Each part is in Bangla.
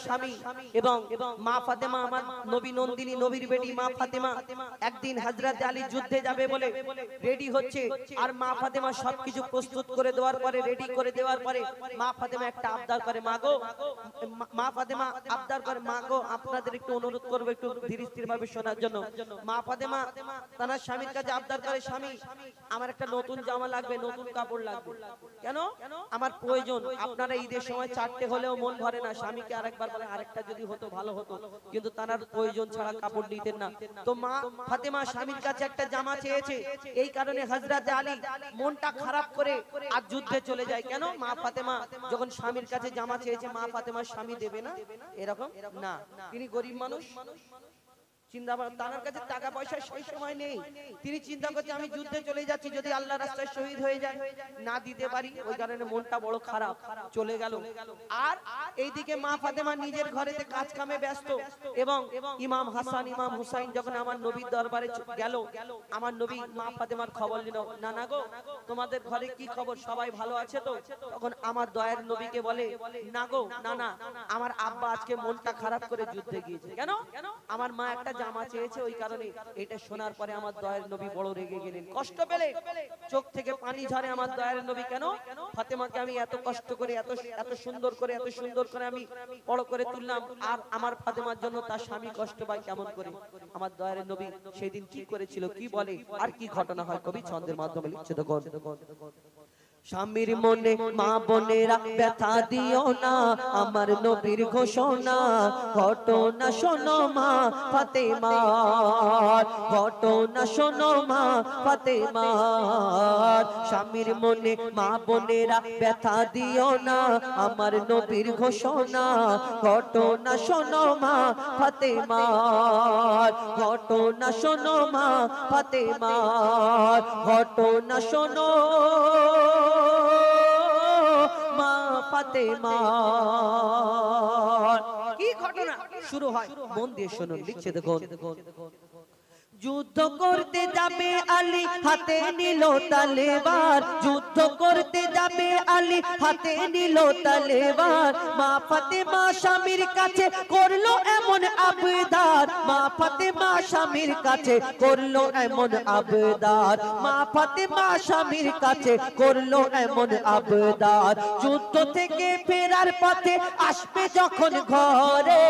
স্বামী এবং মা ফাতেমা আমার নবী নন্দিনী নবীর বেটি মা ফাতেমা একদিন হযরত আলী যুদ্ধে যাবে বলে রেডি হচ্ছে আর মা ফাতেমা সবকিছু প্রস্তুত করে দেওয়ার পরে রেডি করে দেওয়ার পরে মা ফাতেমা একটা আবদার করে মাগো মা ফাতেমা আবদার করে মাগো আপনাদের একটু অনুরোধ করব একটু ধীরে স্থির ভাবে শোনার জন্য মা ফাতেমা তার স্বামীর কাছে আবদার করে স্বামী আমার একটা নতুন জামা লাগবে নতুন কাপড় লাগবে কেন আমার প্রয়োজন আপনারা ঈদের সময় চারটে হলেও মন ভরে না স্বামীকে আরেকবার বলে আরেকটা যদি হতো ভালো হতো কিন্তু তার প্রয়োজন ছাড়া কাপড় নিতেন না তো মা ফাতেমা স্বামীর কাছে একটা জামা চেয়েছে এই কারণে হযরত আলী মনটা খারাপ করে আর যুদ্ধে চলে যায় কেন মা ফাতেমা যখন স্বামীর কাছে জামা চেয়েছে মা ফাতেমার স্বামী দেবে না এরকম না তিনি গরিব মানুষ চিন্তা তার কাছে টাকা পয়সা সেই সময় নেই তিনি চিন্তা করছে আমি যুদ্ধে চলে যাচ্ছি যদি আল্লাহর রাস্তায় শহীদ হয়ে যায় না দিতে পারি ওই কারণে মনটা বড় খারাপ চলে গেল আর এইদিকে মা ফাতেমা নিজের ঘরেতে কাজ কামে ব্যস্ত এবং ইমাম হাসান ইমাম হুসাইন যখন আমার নবীর দরবারে গেল আমার নবী মা ফাতেমার খবর নিল না না গো তোমাদের ঘরে কি খবর সবাই ভালো আছে তো তখন আমার দয়ার নবীকে বলে না গো না না আমার আব্বা আজকে মনটা খারাপ করে যুদ্ধে গিয়েছে কেন আমার মা একটা জামা চেয়েছে ওই কারণে এটা শোনার পরে আমার দয়ার নবী বড় রেগে গেলেন কষ্ট পেলে চোখ থেকে পানি ঝরে আমার দয়ার নবী কেন ফাতেমাকে আমি এত কষ্ট করে এত সুন্দর করে আমি বড় করে তুললাম আর আমার ফাতেমার জন্য তার স্বামী কষ্ট পায় কেমন করে আমার দয়ার নবী সেদিন কি করেছিল কি বলে আর কি ঘটনা হয় কবি ছন্দের মাধ্যমে লিখছে দেখো স্বামীর মনে মা বোনেরা ব্যথা দিও না আমার নবীর ঘোষণা ঘটনা শোনো মা ফাতেমার ঘটনা শোনো মা ফাতেমার স্বামীর মনে মা বোনেরা ব্যথা দিও না আমার নবীর ঘোষণা ঘটনা শোনো মা ফাতেমার ঘটনা শোনো মা ফাতেমার ঘটনা শোনো মা ফাতেমা কি ঘটনা শুরু হয় মন দিয়ে শুনুন লিখছে দেখুন যুদ্ধ করতে যাবে আলী হাতে নিল তলোয়ার যুদ্ধ করতে যাবে আলী হাতে নিল তলোয়ার মা ফাতেমা স্বামীর কাছে করলো এমন আবদার মা ফাতেমা স্বামীর কাছে করলো এমন আবদার মা ফাতেমা স্বামীর কাছে করলো এমন আবদার যুদ্ধ থেকে ফেরার পথে আসবে যখন ঘরে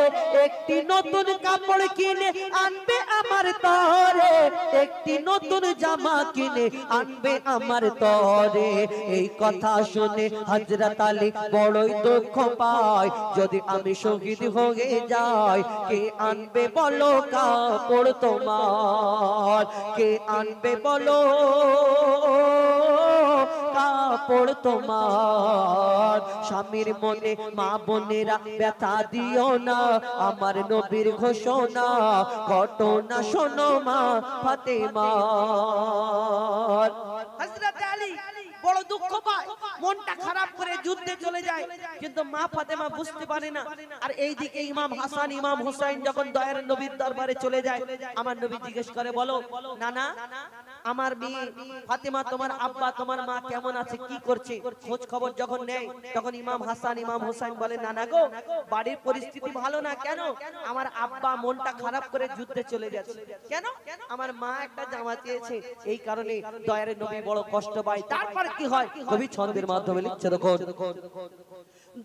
একটি নতুন কাপড় কিনে আনবে আমার তরে একটি নতুন জামা কিনে আনবে আমার তরে এই কথা শুনে হযরত আলী বড়ই দুঃখ পায় যদি আমি শহীদ হয়ে যাই কে আনবে বলো কাপড় তোমার কে আনবে বলো কাপড় তোমার স্বামীর মনে মা বোনেরা ব্যথা দিও না আমার নবীর ঘোষণা ঘটনা শোনো মা ফাতেমার হযরত আলী বড় দুঃখ পায় মনটা খারাপ করে যুদ্ধে চলে যায় কিন্তু মা ফাতেমা বুঝতে পারে না আর এইদিকে ইমাম হাসান ইমাম হুসাইন যখন দয়ার নবীর দরবারে চলে যায় আমার নবী জিজ্ঞেস করে বলো নানা আমার মেয়ে ফাতেমা তোমার আব্বা তোমার মা কেমন আছে কি করছে খোঁজ খবর যখন নেয় তখন ইমাম হাসান ইমাম হুসাইন বলে নানা গো বাড়ির পরিস্থিতি ভালো না কেন আমার আব্বা মনটা খারাপ করে যুদ্ধে চলে যাচ্ছে কেন আমার মা একটা জামা চেয়েছে এই কারণে দয়ার নবী বড় কষ্ট পায় তারপর কি হয় কবি ছন্দের মাধ্যমে লিখছে দেখুন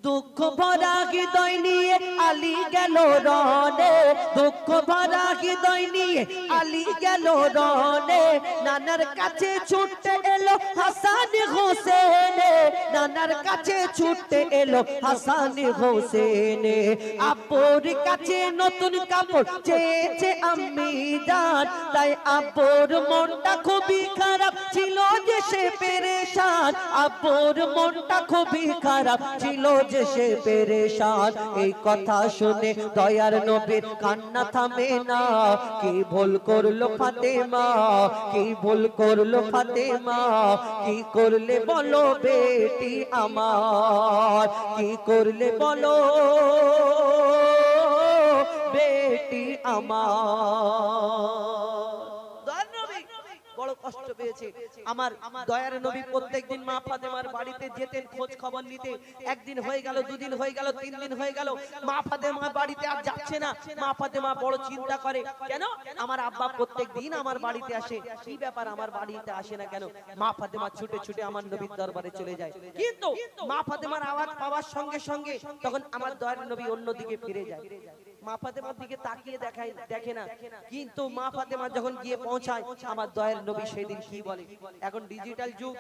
দুঃখ ভরা হৃদয় নিয়ে আলী গেল রনে দুঃখ ভরা হৃদয় নিয়ে আলী গেল রনে নানার কাছে ছুটতে এলো হাসান হোসেন নানার কাছে ছুটতে এলো হাসান হোসেন আব্বুর কাছে নতুন কাপড় চেয়েছে আম্মি জান তাই আব্বুর মনটা খুবই খারাপ ছিল যে সে পেরেশান আব্বুর মনটা খুবই খারাপ ছিল যে সে পেরেশান এই কথা শুনে দয়ার নবীর কান্না থামে না কি ভুল করলো ফাতেমা কি ভুল করলো ফাতেমা কি করলে বলো বেটি আমার কি করলে বলো বেটি আমার বড় কষ্ট পেয়েছে। আমার দয়ার নবী প্রত্যেকদিন মা ফাতেমার বাড়িতে যেতেন খোঁজ খবর নিতে। একদিন হয়ে গেল, দুদিন হয়ে গেল, 3 দিন হয়ে গেল, মা ফাতেমা বাড়িতে আর যাচ্ছে না। মা ফাতেমা বড় চিন্তা করে, কেন আমার আব্বা প্রত্যেকদিন আমার বাড়িতে আসে, কি ব্যাপার আমার বাড়িতে আসে না কেন? মা ফাতেমা ছুটে ছুটে আমার নবীর দরবারে চলে যায়। কিন্তু মা ফাতেমার আওয়াজ পাওয়ার সঙ্গে সঙ্গে তখন আমার দয়ার নবী অন্যদিকে ফিরে যায়। মা ফাতেমার দিকে তাকিয়ে দেখে না। কিন্তু মা ফাতেমা যখন গিয়ে পৌঁছায়, আমার দয়ার নবী সেদিন কি বলে, এখন ডিজিটাল যুগ,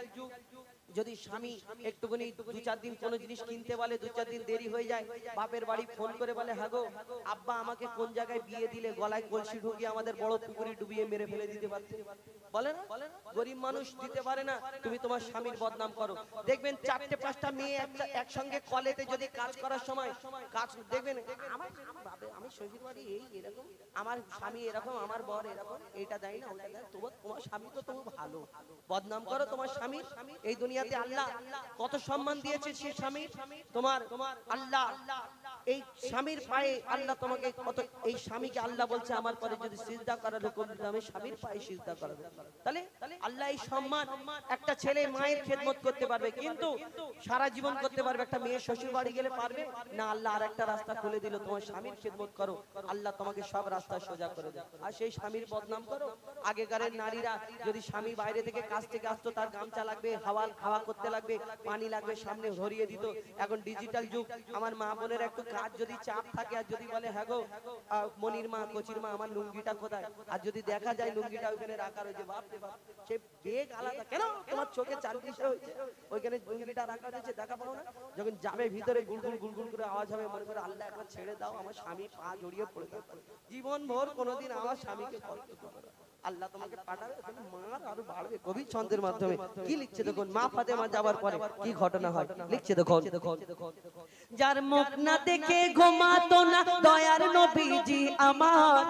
যদি স্বামী একটুখানি 2-4 দিন কোনো জিনিস কিনতে বলে, 2-4 দিন দেরি হয়ে যায়, বাপের বাড়ি ফোন করে বলে, হ্যাঁ গো আব্বা আমাকে কোন জায়গায় বিয়ে দিলে গলায় কলসি ঢুকিয়ে আমাদের বড় পুকুরে ডুবিয়ে মেরে ফেলে দিতে পারতে, বলে না? গরিব মানুষ দিতে পারে না, তুমি তোমার স্বামীর বদনাম করো। দেখবেন 4-5টা মেয়ে একসঙ্গে কলেতে যদি কাজ করার সময় কাজ দেখবেন, আমি শ্বশুর বাড়ি এই এরকম, আমার স্বামী এরকম, আমার বর এরকম, এইটা দেয় না ওটা দেয়, তোমার স্বামী তো তুমি ভালো, বদনাম করো তোমার স্বামীর। এই দুনিয়াতে আল্লাহ কত সম্মান দিয়েছে সে স্বামী, তোমার আল্লাহ এই স্বামীর পায়ে আল্লাহ তোমাকে কত, এই স্বামীকে আল্লাহ বলছে আমার পরে যদি সিজদা করার হুকুম দিতে আমি স্বামীর পায়ে সিজদা করবে। তাহলে আল্লাহ এই সম্মান, একটা ছেলে মায়ের খেদমত করতে পারবে কিন্তু সারা জীবন করতে পারবে, একটা মেয়ে শ্বশুর বাড়ি গেলে পারবে না? আল্লাহ আর একটা রাস্তা খুলে দিল, তোমার স্বামীর খেদমত করো, আল্লাহ তোমাকে সব রাস্তা সোজা করে দেয়। আর সেই স্বামীর বদনাম করো। আগেকারের নারীরা যদি স্বামী বাইরে থেকে কাজ থেকে আসতো, তার গামছা লাগবে, হাওয়া করতে লাগবে, পানি লাগবে, সামনে ধরিয়ে দিত। এখন ডিজিটাল যুগ, আমার মা বোনের একটু কাজ যদি চাপ থাকে আর যদি বলে, হ্যাঁ গো মনির মা, কচির মা, আমার লুঙ্গিটা কোথায়, আর যদি দেখা যায় লুঙ্গিটা ওখানে রাখা রয়েছে, বাপ রে বাপ, সে বেগ আলাদা, কেন তোমার চোখে 4 দিশা হয়েছে, ওইখানে লুঙ্গিটা রাখা রয়েছে, দেখা পাও না? যখন যাবে ভিতরে গুলগুল গুলগুল করে আওয়াজ হবে, মনে করে আল্লাহ একবার ছেড়ে দাও, আমার স্বামী পা জড়িয়ে পড়ে থাকবে, জীবন ভোর কোনোদিন আমার স্বামীকে কষ্ট করবে না। আল্লাহ তোমাকে পাঠাবে, মার আরো বাড়বে। কবি ছন্দের মাধ্যমে কি লিখছে দেখুন, মা ফাতেমা যাবার পরে কি ঘটনা হয় লিখছে দেখুন, যার মুখ না দেখে ঘুমাতো না দয়ার নবীজি আমার,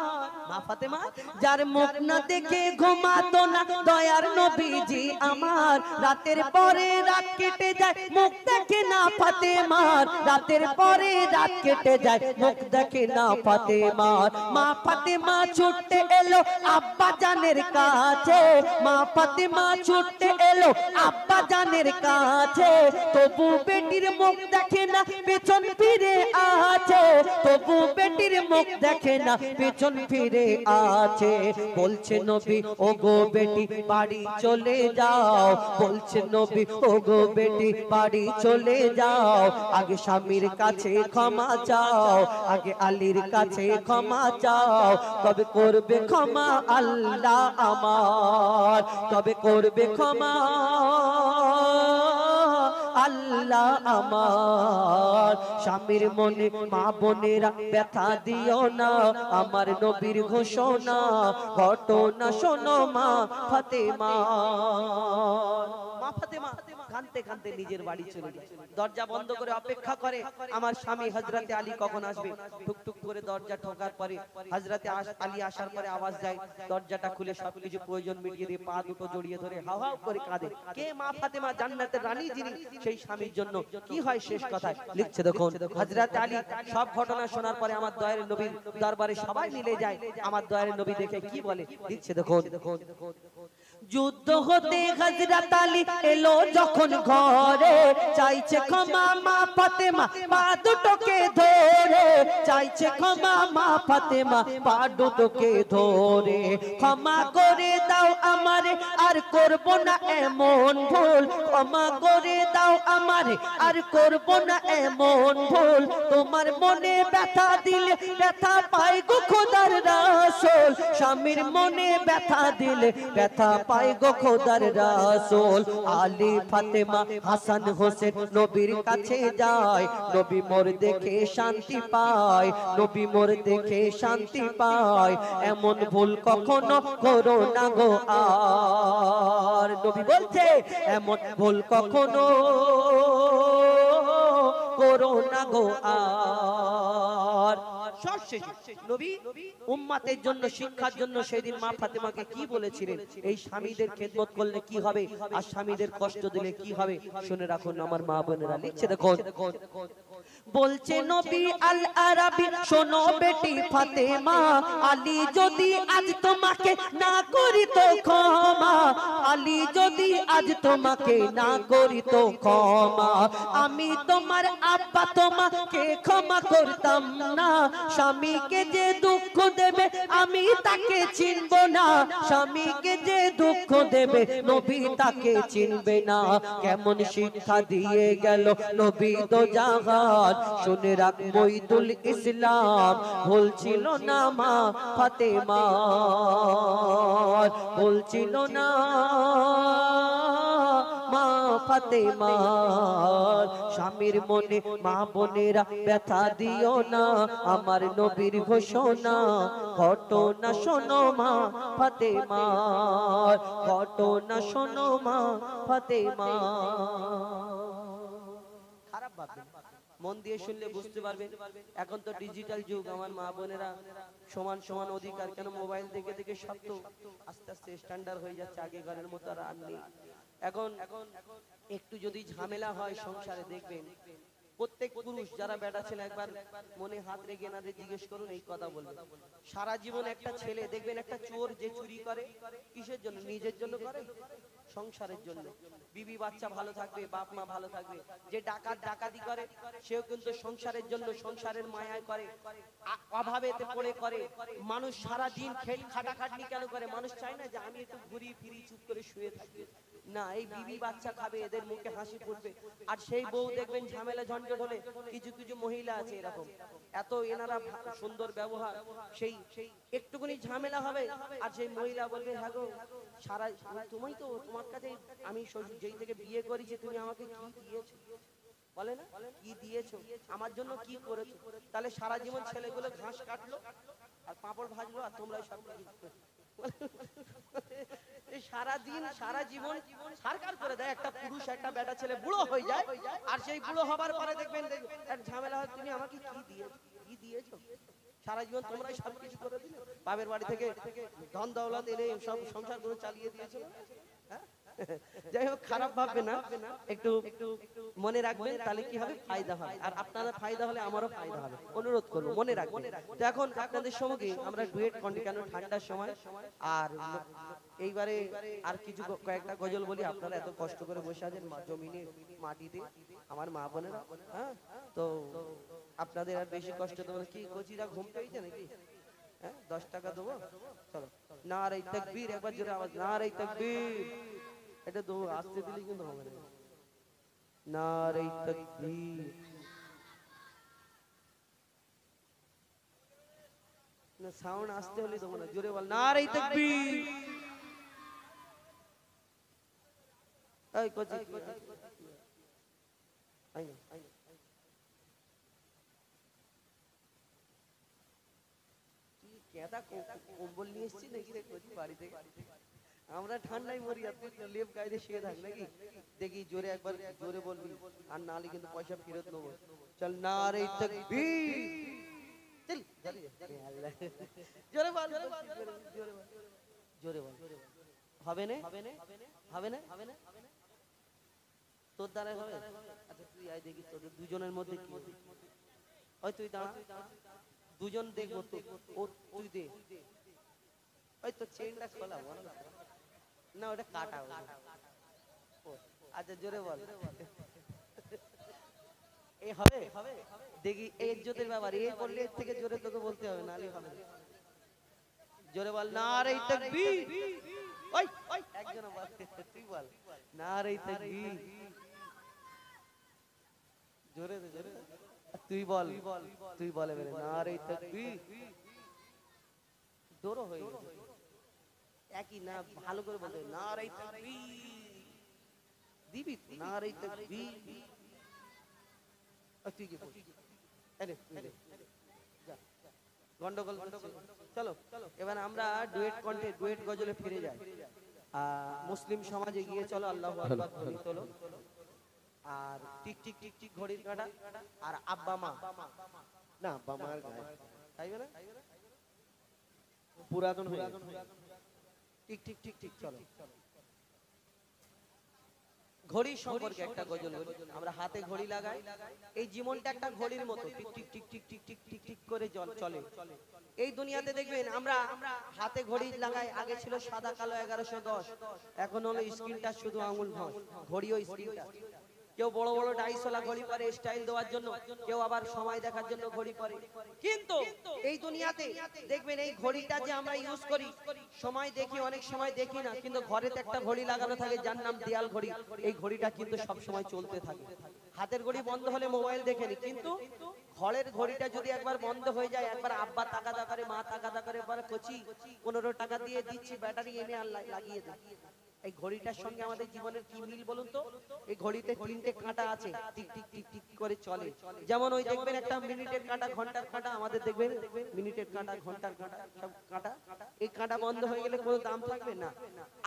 মা ফাতেমা যার মুখ না দেখে ঘুমাতো না দয়ার নবীজি আমার, রাতের পরে রাত কেটে যায় মুখ দেখে না ফাতেমার, রাতের পরে রাত কেটে যায় মুখ দেখে না ফাতেমার। মা ফাতেমা ছুটতে এলো আব্বা জানের কাছে, মা ফাতেমা ছুটতে এলো আব্বা জানের কাছে, তবু বেটির মুখ দেখে না পেছন ফিরে আছে, তবু বেটির মুখ দেখে না পেছন ফিরে আছে। বলছে নবী ও গো বেটি বাড়ি চলে যাও, বলছে নবী ও গো বেটি বাড়ি চলে যাও, আগে স্বামীর কাছে ক্ষমা চাও, আগে আলীর কাছে ক্ষমা চাও, তবে করবে ক্ষমা আল্লাহ আমার, তবে করবে ক্ষমা আল্লাহ আমার। স্বামীর মনে মা বোনেরা ব্যথা দিও না, আমার নবীর ঘোষণা ঘটনা শোনো মা ফাতেমা। মা ফাতেমা কাঁদতে কাঁদতে নিজের বাড়ি চলে যায়, দরজা বন্ধ করে অপেক্ষা করে আমার স্বামী হযরতে আলী কখন আসবে। টুকটুক করে দরজা ঠোকার পরে হযরতে আলী আসার পরে আওয়াজ যায়, দরজাটা খুলে সবকিছু প্রয়োজন মিটিয়ে দিয়ে পা দুটো জড়িয়ে ধরে হাও হাও করে কাঁদে। কে? মা ফাতেমা, জান্নাতের রানী যিনি, সেই স্বামীর জন্য কি হয় শেষ কথায় লিখছে দেখুন, হযরতে আলী সব ঘটনা শোনার পরে আমার দয়ার নবীর দরবারে সবাই মিলে যায়। আমার দয়ার নবী দেখে কি বলে লিখছে দেখুন, যুদ্ধ হতে হযরত আলী এলো যখন ঘরে, চাইছে ক্ষমা মা ফাতেমা পা দুটোকে ধরে, চাইছে ক্ষমা মা ফাতেমা পা দুটোকে ধরে, ক্ষমা করে দাও আমারে আর করব না এমন ভুল, ক্ষমা করে দাও আমারে আর করব না এমন ভুল, তোমার মনে ব্যথা দিলে ব্যথা পাই গো খোদার রাসূল, স্বামীর মনে ব্যথা দিলে ব্যথা পাই গো খোদার রাসূল। আলী ফাতেমা হাসান হোসেন নবীর কাছে যায়, নবী মোর দেখে শান্তি পায়, নবী মোর দেখে শান্তি পায়, এমন ভুল কখনো করো না গো আর, নবী বলছে এমন ভুল কখনো করো না গো আর। নবী উম্মতের জন্য শিক্ষার জন্য সেদিন মা ফাতেমাকে কি বলেছিলেন, এই স্বামীদের খেদমত করলে কি হবে আর স্বামীদের কষ্ট দিলে কি হবে শুনে রাখুন আমার মা বোনেরা লিখছে দেখুন, বলছে নবী আল আরাবী শোনো বেটি ফাতেমা আলী যদি আজ তোমাকে না করি তো ক্ষমা আলী যদি আজ তোমাকে না করি তো ক্ষমা আমি তোমার আব্বা তোমাকে ক্ষমা করতাম না স্বামীকে যে দুঃখ দেবে আমি তাকে চিনব না স্বামীকে যে দুঃখ দেবে নবী তাকে চিনবে না কেমন শিক্ষা দিয়ে গেল নবী তো জাহান শুনে রাখ মঈদুল ইসলাম বলছিল না মা ফাতেমা বলছিল না মা ফাতেমা স্বামীর মনে মা বোনেরা ব্যথা দিও না আমার নবীর ঘোষণা ঘটনা শোনো মা ফাতেমা ঘটনা শোনো মা ফাতেমা খারাপ ভাববেন মন দিয়ে শুনলে বুঝতে পারবেন এখন তো ডিজিটাল যুগ আমার মা বোনেরা সমান সমান অধিকার কেন মোবাইল দেখে দেখে সব তো আস্তে আস্তে স্ট্যান্ডার্ড হয়ে যাচ্ছে আগেকারের মতো আর নেই এখন একটু যদি ঝামেলা হয় সংসারে দেখবেন প্রত্যেক পুরুষ যারা বেটা ছেলে একবার মনে হাত রেখে এনাদের জিজ্ঞেস করুন এই কথা বলবে সারা জীবন একটা ছেলে দেখবেন একটা চোর যে চুরি করে কিসের জন্য নিজের জন্য করে সংসারের জন্য বিবি বাচ্চা ভালো থাকবে বাপ মা ভালো থাকবে যে ডাকাতি করে সেও কিন্তু সংসারের জন্য সংসারের মায়ায় করে অভাবেতে পড়ে করে মানুষ সারা দিন খেল খাটাখাটনি কেন করে মানুষ চায় না যে আমি একটু ঘুরি ফিরি চুপ করে শুয়ে থাকি না এই বিবি বাচ্চা খাবে এদের মুখে হাসি ফুটবে আর সেই বউ দেখবেন ঝামেলা ঝঞ্ঝট হলে কিছু কিছু মহিলা আছে এরকম এত এনারা সুন্দর ব্যবহার সেই একটুখানি ঝামেলা হবে আর সেই মহিলা বলবে হ্যাঁ গো সারা তুমি তো তোমার কাছে আমি যেই থেকে বিয়ে করেছি তুমি আমাকে কি দিয়েছো বলে না কি দিয়েছো আমার জন্য কি করেছো তাহলে সারা জীবন ছেলেগুলো ঘাস কাটলো আর পাঁপড় ভাজলো আর তোমরা সব সারা দিন সারা জীবন সরকার করে দেয় একটা পুরুষ একটা বেটা ছেলে বুড়ো হয়ে যায় আর সেই বুড়ো হবার পরে দেখবেন এক ঝামেলা হয় তুমি আমাকে কি দিয়েছো সারা জীবন তোমরাই সব কিছু করে দিলে বাপের বাড়ি থেকে ধন দৌলত এনে সব সংসার করে চালিয়ে দিয়েছো যাই হোক খারাপ ভাববে না একটু মনে রাখবেন তাহলে কি হবে ফায়দা হবে আর আপনাদের ফায়দা হলে আমারও ফায়দা হবে অনুরোধ করব মনে রাখবেন তো এখন আপনাদের সঙ্গে আমরা ডুয়েট কন্টিনিউ ঠান্ডার সময় আর এইবারে আর কিছু কয়েকটা গজল বলি আপনারা এত কষ্ট করে বসে আছেন জমিনে মাটিতে আমার মা বোনেরা হ্যাঁ তো আপনাদের আর বেশি কষ্ট দেবো কি কচিরা ঘুম পেয়েছে নাকি হ্যাঁ 10 টাকা দেবো চলো নারে তাকবীর একবার জোরে আওয়াজ নারে তাকবীর এটা তো আসতে দিলে কিন্তু হবে না নারে তাকবীর না সাউন্ড আসতে হলে তো না জোরে বল নারে তাকবীর এই কচি আই কেদা কম্বল নিয়ে এসেছি নাকি রে কচি বাড়ি থেকে আমরা ঠান্ডায় মরি আর তুই লেপ গায়ে শুয়ে থাক নাকি দেখি জোরে একবার জোরে বলবি আর নালে কিন্তু পয়সা ফেরত নেবো চল নারে তাকবীর চল জোরে বল জোরে বল হবে না হবে না তোর দ্বারা হবে আচ্ছা তুই আয় দেখি তোদের দুজনের মধ্যে কি ওই তুই দাঁড়া দুজন দেখবো ও তুই দে ওই তো চেনটা খোলা বল না ওটা কাটা আচ্ছা জোরে বল এ হবে দেখি এই ইজ্জতের ব্যাপার এ বললে এর থেকে জোরে তোকে বলতে হবে নালে হবে জোরে বল নারে তাকবীর ওই একজন বল তুই বল নারে তাকবীর জোরে জোরে তুই বল এবারে নারে তাকবীর দৌড় হয়ে গেছে একই না ভালো করে বলতে নারে তাকবীর দিবি নারে তাকবীর তুই কি বল আরে যা গন্ডগোল চলো এবার আমরা ডুয়েট কণ্ঠে ডুয়েট গজলে ফিরে যাই মুসলিম সমাজে গিয়ে চলো আল্লাহু আকবার বলি চলো আর টিক টিক টিক টিক ঘড়ির কাঁটা আর আব্বা মা না আব্বা মার গায়ে তাইবে না পুরাতন হয়ে টিক টিক টিক টিক চলো ঘড়ি সম্পর্কে একটা গজল বলি। আমরা হাতে ঘড়ি লাগাই, এই জীবনটা একটা ঘড়ির মতো tick tick tick tick tick tick tick tick করে চলে। এই দুনিয়াতে দেখবেন আমরা হাতে ঘড়ি লাগাই, আগে ছিল সাদা কালো 1110, এখন হলো স্ক্রিনটা শুধু আঙুল ঘষ, ঘড়িও স্ক্রিনটা। কেউ বড় বড় ডাইসওয়ালা ঘড়ি পরে স্টাইল দেওয়ার জন্য, কেউ আবার সময় দেখার জন্য ঘড়ি পরে। কিন্তু এই দুনিয়াতে দেখবেন এই ঘড়িটা যে আমরা ইউজ করি, সময় দেখি, অনেক সময় দেখি না, কিন্তু ঘরেতে একটা ঘড়ি লাগানো থাকে যার নাম দেয়াল ঘড়ি। এই ঘড়িটা কিন্তু সব সময় চলতে থাকে। হাতের ঘড়ি বন্ধ হলে মোবাইল দেখেনি, কিন্তু ঘরের ঘড়িটা যদি একবার বন্ধ হয়ে যায়, একবার আব্বা তাকাদা করে, মা তাকাদা করে, এবার কচি 15 টাকা দিয়ে দিচ্ছি, ব্যাটারি এনে আর লাগিয়ে দেয়। এই ঘড়িটার সঙ্গে আমাদের জীবনের কি মিল বলুন তো? এই ঘড়িতে 3টে কাঁটা আছে, টিক টিক টিক টিক করে চলে। যেমন ওই দেখবেন একটা মিনিটের কাঁটা, ঘন্টার কাঁটা, আমাদের দেখবেন মিনিটের কাঁটা, ঘন্টার কাঁটা, সব কাঁটা। এই কাঁটা বন্ধ হয়ে গেলে কোনো দাম থাকবে না।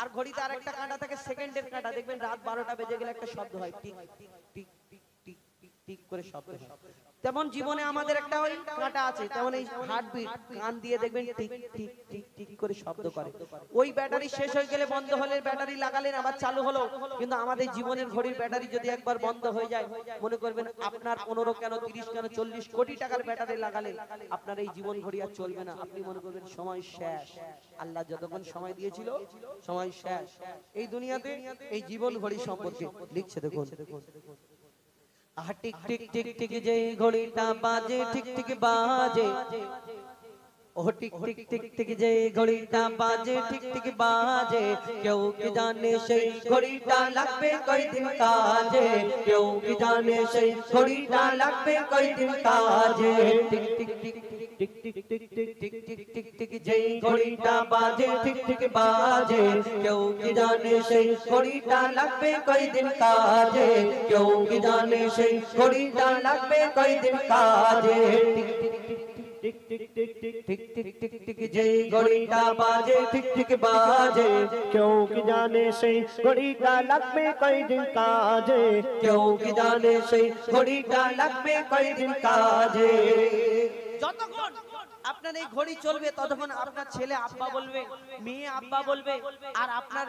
আর ঘড়িতে আরেকটা কাঁটা থাকে সেকেন্ডের কাঁটা, দেখবেন রাত 12টা বেজে গেলে একটা শব্দ হয়, tick tick tick tick tick tick tick করে শব্দ হয়। তেমন জীবনে আমাদের একটা ওই কাঁটা আছে, তেমন এই হার্টবিট, কান দিয়ে দেখবেন টিক টিক টিক টিক করে শব্দ করে। ওই ব্যাটারি শেষ হয়ে গেলে, বন্ধ হলে ব্যাটারি লাগালেন আবার চালু হলো। কিন্তু আমাদের জীবনের ঘড়ির ব্যাটারি যদি একবার বন্ধ হয়ে যায়, মনে করবেন আপনার 15 কেন 30 কেন 40 কোটি টাকার ব্যাটারি লাগালেন, আপনার এই জীবন ঘড়ি আর চলবে না। আপনি মনে করবেন সময় শেষ, আল্লাহ যতক্ষণ সময় দিয়েছিল সময় শেষ। এই দুনিয়াতে এই জীবন ঘড়ি সম্পর্কে লিখছে, দেখুন। টিক টিক টিক টিক যে ঘড়িটা বাজে, ঠিক ঠিক বাজে, ও টিক টিক টিক টিক যে ঘড়িটা বাজে, ঠিক ঠিক বাজে। কেউ কি জানে সেই ঘড়িটা লাগবে কয়দিন কাজে, কেউ কি জানে সেই ঘড়িটা লাগবে কয়দিন কাজে। Tick tick tick tick tick tick tick tick tick tick tick যে ঘড়িটা বাজে, ঠিক ঠিক বাজে। কেউ কি জানে সেই ঘড়িটা লাগবে কয়দিন কাজে, কেউ কি জানে সেই ঘড়িটা লাগবে কয়দিন কাজে। Tick tick tick tick tick tick tick tick যে ঘড়িটা বাজে, ঠিক ঠিক বাজে। কেউ কি জানে সেই ঘড়িটা লাগবে কয়দিন কাজে, কেউ কি জানে সেই ঘড়িটা লাগবে কয়দিন কাজে। যতক্ষণ আপনার এই ঘড়ি চলবে, ততক্ষণ আপনার ছেলে আব্বা বলবে, মেয়ে আব্বা বলবে, আর আপনার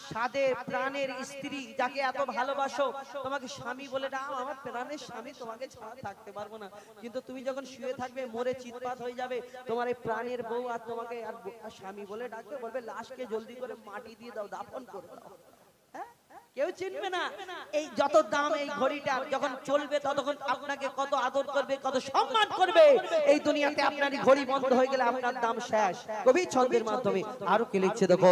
সাদে প্রাণের স্ত্রী যাকে এত ভালোবাসো, তোমাকে স্বামী বলে ডাকো, আমার প্রাণের স্বামী, তোমাকে ছাড়া থাকতে পারবো না। কিন্তু তুমি যখন শুয়ে থাকবে, মরে চিৎপাত হয়ে যাবে, তোমার এই প্রাণের বউ আর তোমাকে আর স্বামী বলে ডাকবে, বলবে লাশকে জলদি করে মাটি দিয়ে দাও, দাফন করে দাও। কেউ চিনবে না। এই যত দাম এই ঘড়িটা, যখন চলবে ততক্ষণ আপনাকে কত আদর করবে, কত সম্মান করবে। এই দুনিয়াতে আপনার ঘড়ি বন্ধ হয়ে গেলে আপনার দাম শেষ। কবি ছন্দের মাধ্যমে আরো কি লিখছে, দেখো।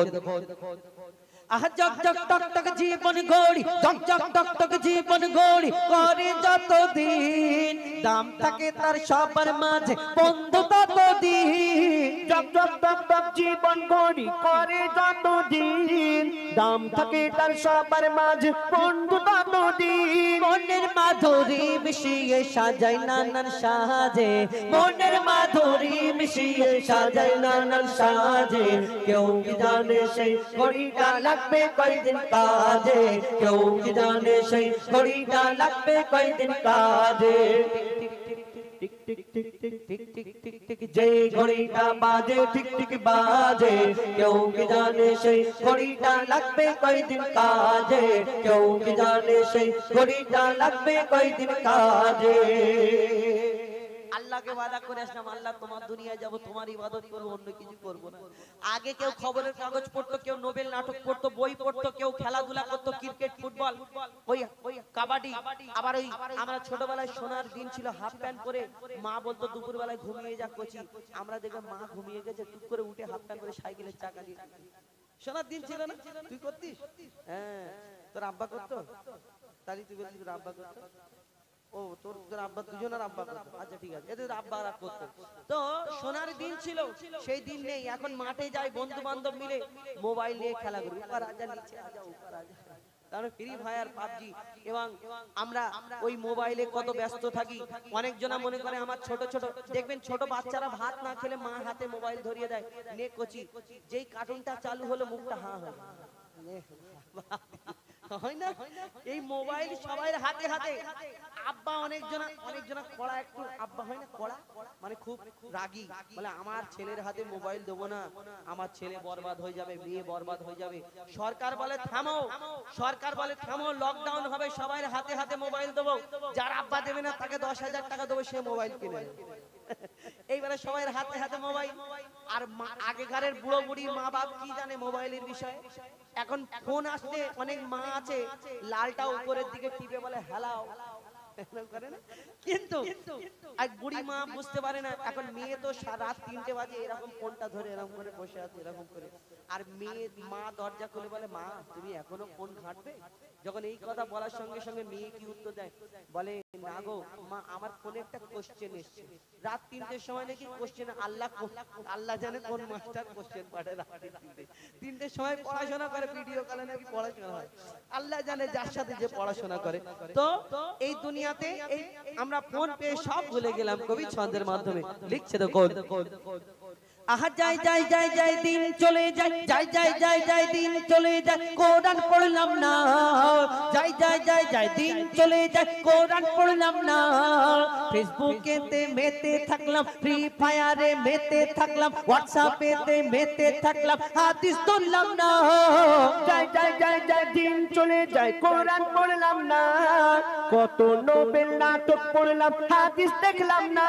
আহা জক জক টক টক জীবন ঘড়ি, জক জক টক টক জীবন ঘড়ি করে যতদিন, দাম থাকে তার সবার মাঝে বন্ধু ততদিন। জক জক টক টক জীবন ঘড়ি করে যতদিন, দাম থাকে তার সবার মাঝে বন্ধু ততদিন। মনের মাধুরী মিশিয়ে সাজাই নানান সাজে, মনের মাধুরী মিশিয়ে সাজাই নানান সাজে। কেউ কি জানে সেই ঘড়িটা লাগবে কয়দিন কাজে, কেউ কি জানে সেই ঘড়িটা লাগবে কয়দিন কাজে। Tick tick tick tick tick tick tick tick যে ঘড়িটা বাজে, ঠিক ঠিক বাজে। কেউ কি জানে সেই ঘড়িটা লাগবে কয়দিন কাজে, কেউ কি জানে সেই ঘড়িটা লাগবে কয়দিন কাজে। আল্লাহকে ওয়াদা করে আসলাম, আল্লাহ তোমার দুনিয়ায় যাব, তোমার ইবাদত করব, অন্য কিছু করব না। আগে কেউ খবরের কাগজ পড়তো, কেউ নোবেল নাটক পড়তো, বই পড়তো, কেউ খেলাধুলা করতো, ক্রিকেট, ফুটবল, ওই কাবাডি। আবার ওই আমরা ছোটবেলায় সোনার দিন ছিল, হাফ প্যান্ট পরে মা বলতো দুপুর বেলায় ঘুমিয়ে যা কচি। আমরা দেখলাম মা ঘুমিয়ে গেছে, টুক করে উঠে হাফ প্যান্ট পরে সাইকেলের চাকা দিয়ে। সোনার দিন ছিল না? তুই করতিস? হ্যাঁ, তোর আব্বা করতো? তাই তুই বলছিস তোর আব্বা করতো? ও তোর আব্বা, দুজনের আব্বা করতো। আচ্ছা ঠিক আছে, এদের আব্বারা করতো। তো সোনার দিন ছিল, সেই দিন নেই। এখন মাঠে যায় বন্ধু বান্ধব মিলে, মোবাইল নিয়ে খেলা করি, উপর আজা নিচে আজা, উপর আজা। কারণ ফ্রি ফায়ার, পাবজি, এবং আমরা ওই মোবাইলে কত ব্যস্ত থাকি। অনেকজনা মনে করে আমার ছোট ছোট, দেখবেন ছোট বাচ্চারা ভাত না খেলে মা হাতে মোবাইল ধরিয়ে দেয়, নে কচি। যেই কার্টুনটা চালু হলো মুখটা হা হয়, হয় না? এই মোবাইল সবাই হাতে হাতে। আব্বা অনেকজনা কড়া একটু, আব্বা হয় না কড়া, মানে খুব রাগী, বলে আমার ছেলের হাতে মোবাইল দেবো না, আমার ছেলে বরবাদ হয়ে যাবে, মেয়ে বরবাদ হয়ে যাবে। সরকার বলে থামো, সরকার বলে থামো, লকডাউন হবে, সবাই হাতে হাতে মোবাইল দেবো, যার আব্বা দেবে না তাকে 10,000 টাকা দেবো, সে মোবাইল কিনে নেবে। এইবারে সবাই হাতে হাতে মোবাইল। আর আগেকারের বুড়ো বুড়ি মা বাপ কি জানে মোবাইলের বিষয়ে? এখন ফোন আসলে অনেক মা আছে লালটা উপরের দিকে টিপে বলে হেলাও, কিন্তু এক বুড়ি মা বুঝতে পারে না। এখন মেয়ে তো রাত 3টে বাজে এরকম ফোনটা ধরে এরকম করে বসে আছে এরকম করে, আর মেয়ে মা দরজা খুলে বলে মা তুমি এখনো ফোন ঘাঁটবে? যখন এই কথা বলার সঙ্গে সঙ্গে মেয়ে কি উত্তর দেয়? বলে না গো মা, আমার ফোনে একটা কোশ্চেন এসছে রাত 3টের সময়, নাকি কোশ্চেন আল্লাহ জানে কোন মাস্টার কোশ্চেন পাঠায় রাত 3টের সময় পড়াশোনা করে, ভিডিও কলে নাকি পড়াশোনা হয়, আল্লাহ জানে যার সাথে যে পড়াশোনা করে। তো এই দুনিয়াতে এই আমরা ফোন পেয়ে সব ভুলে গেলাম। কবি ছন্দের মাধ্যমে লিখছে তো আহা যাই যাই যাই যাই দিন চলে যায়, যাই যাই যাই যাই দিন চলে যায়, কোরআন পড়লাম না, যাই যাই যাই যাই দিন চলে যায়, কোরআন পড়লাম না, ফেসবুকেতে মেতে থাকলাম, ফ্রি ফায়ারে মেতে থাকলাম, হোয়াটসঅ্যাপেতে মেতে থাকলাম, হাদিস ধরলাম না, যাই যাই যাই যাই দিন চলে যায়, কোরআন পড়লাম না, কত নোবেল নাটক পড়লাম, হাদিস দেখলাম না।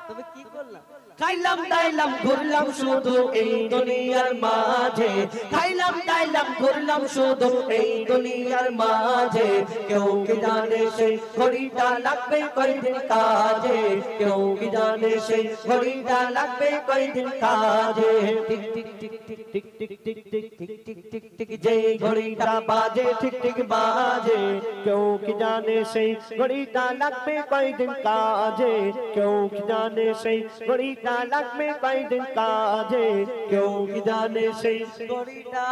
তবে কি করলাম? খাইলাম দাইলাম ঘুরলাম শুধু এই দুনিয়ার মাঝে, খাইলাম দাইলাম ঘুরলাম শুধু এই দুনিয়ার মাঝে, কেউ কি জানে সেই ঘড়িটা লাগবে কয়দিন কাজে, কেউ কি জানে সেই ঘড়িটা লাগবে কয়দিন কাজে, tick tick tick tick tick tick tick tick tick tick tick tick যে ঘড়িটা বাজে ঠিক ঠিক বাজে, কেউ কি জানে সেই ঘড়িটা লাগবে কয়দিন কাজে, কেউ কি জানে সেই ঘড়িটা লাগবে কয়দিন কাজে, কেউ কি জানে সেই ঘড়িটা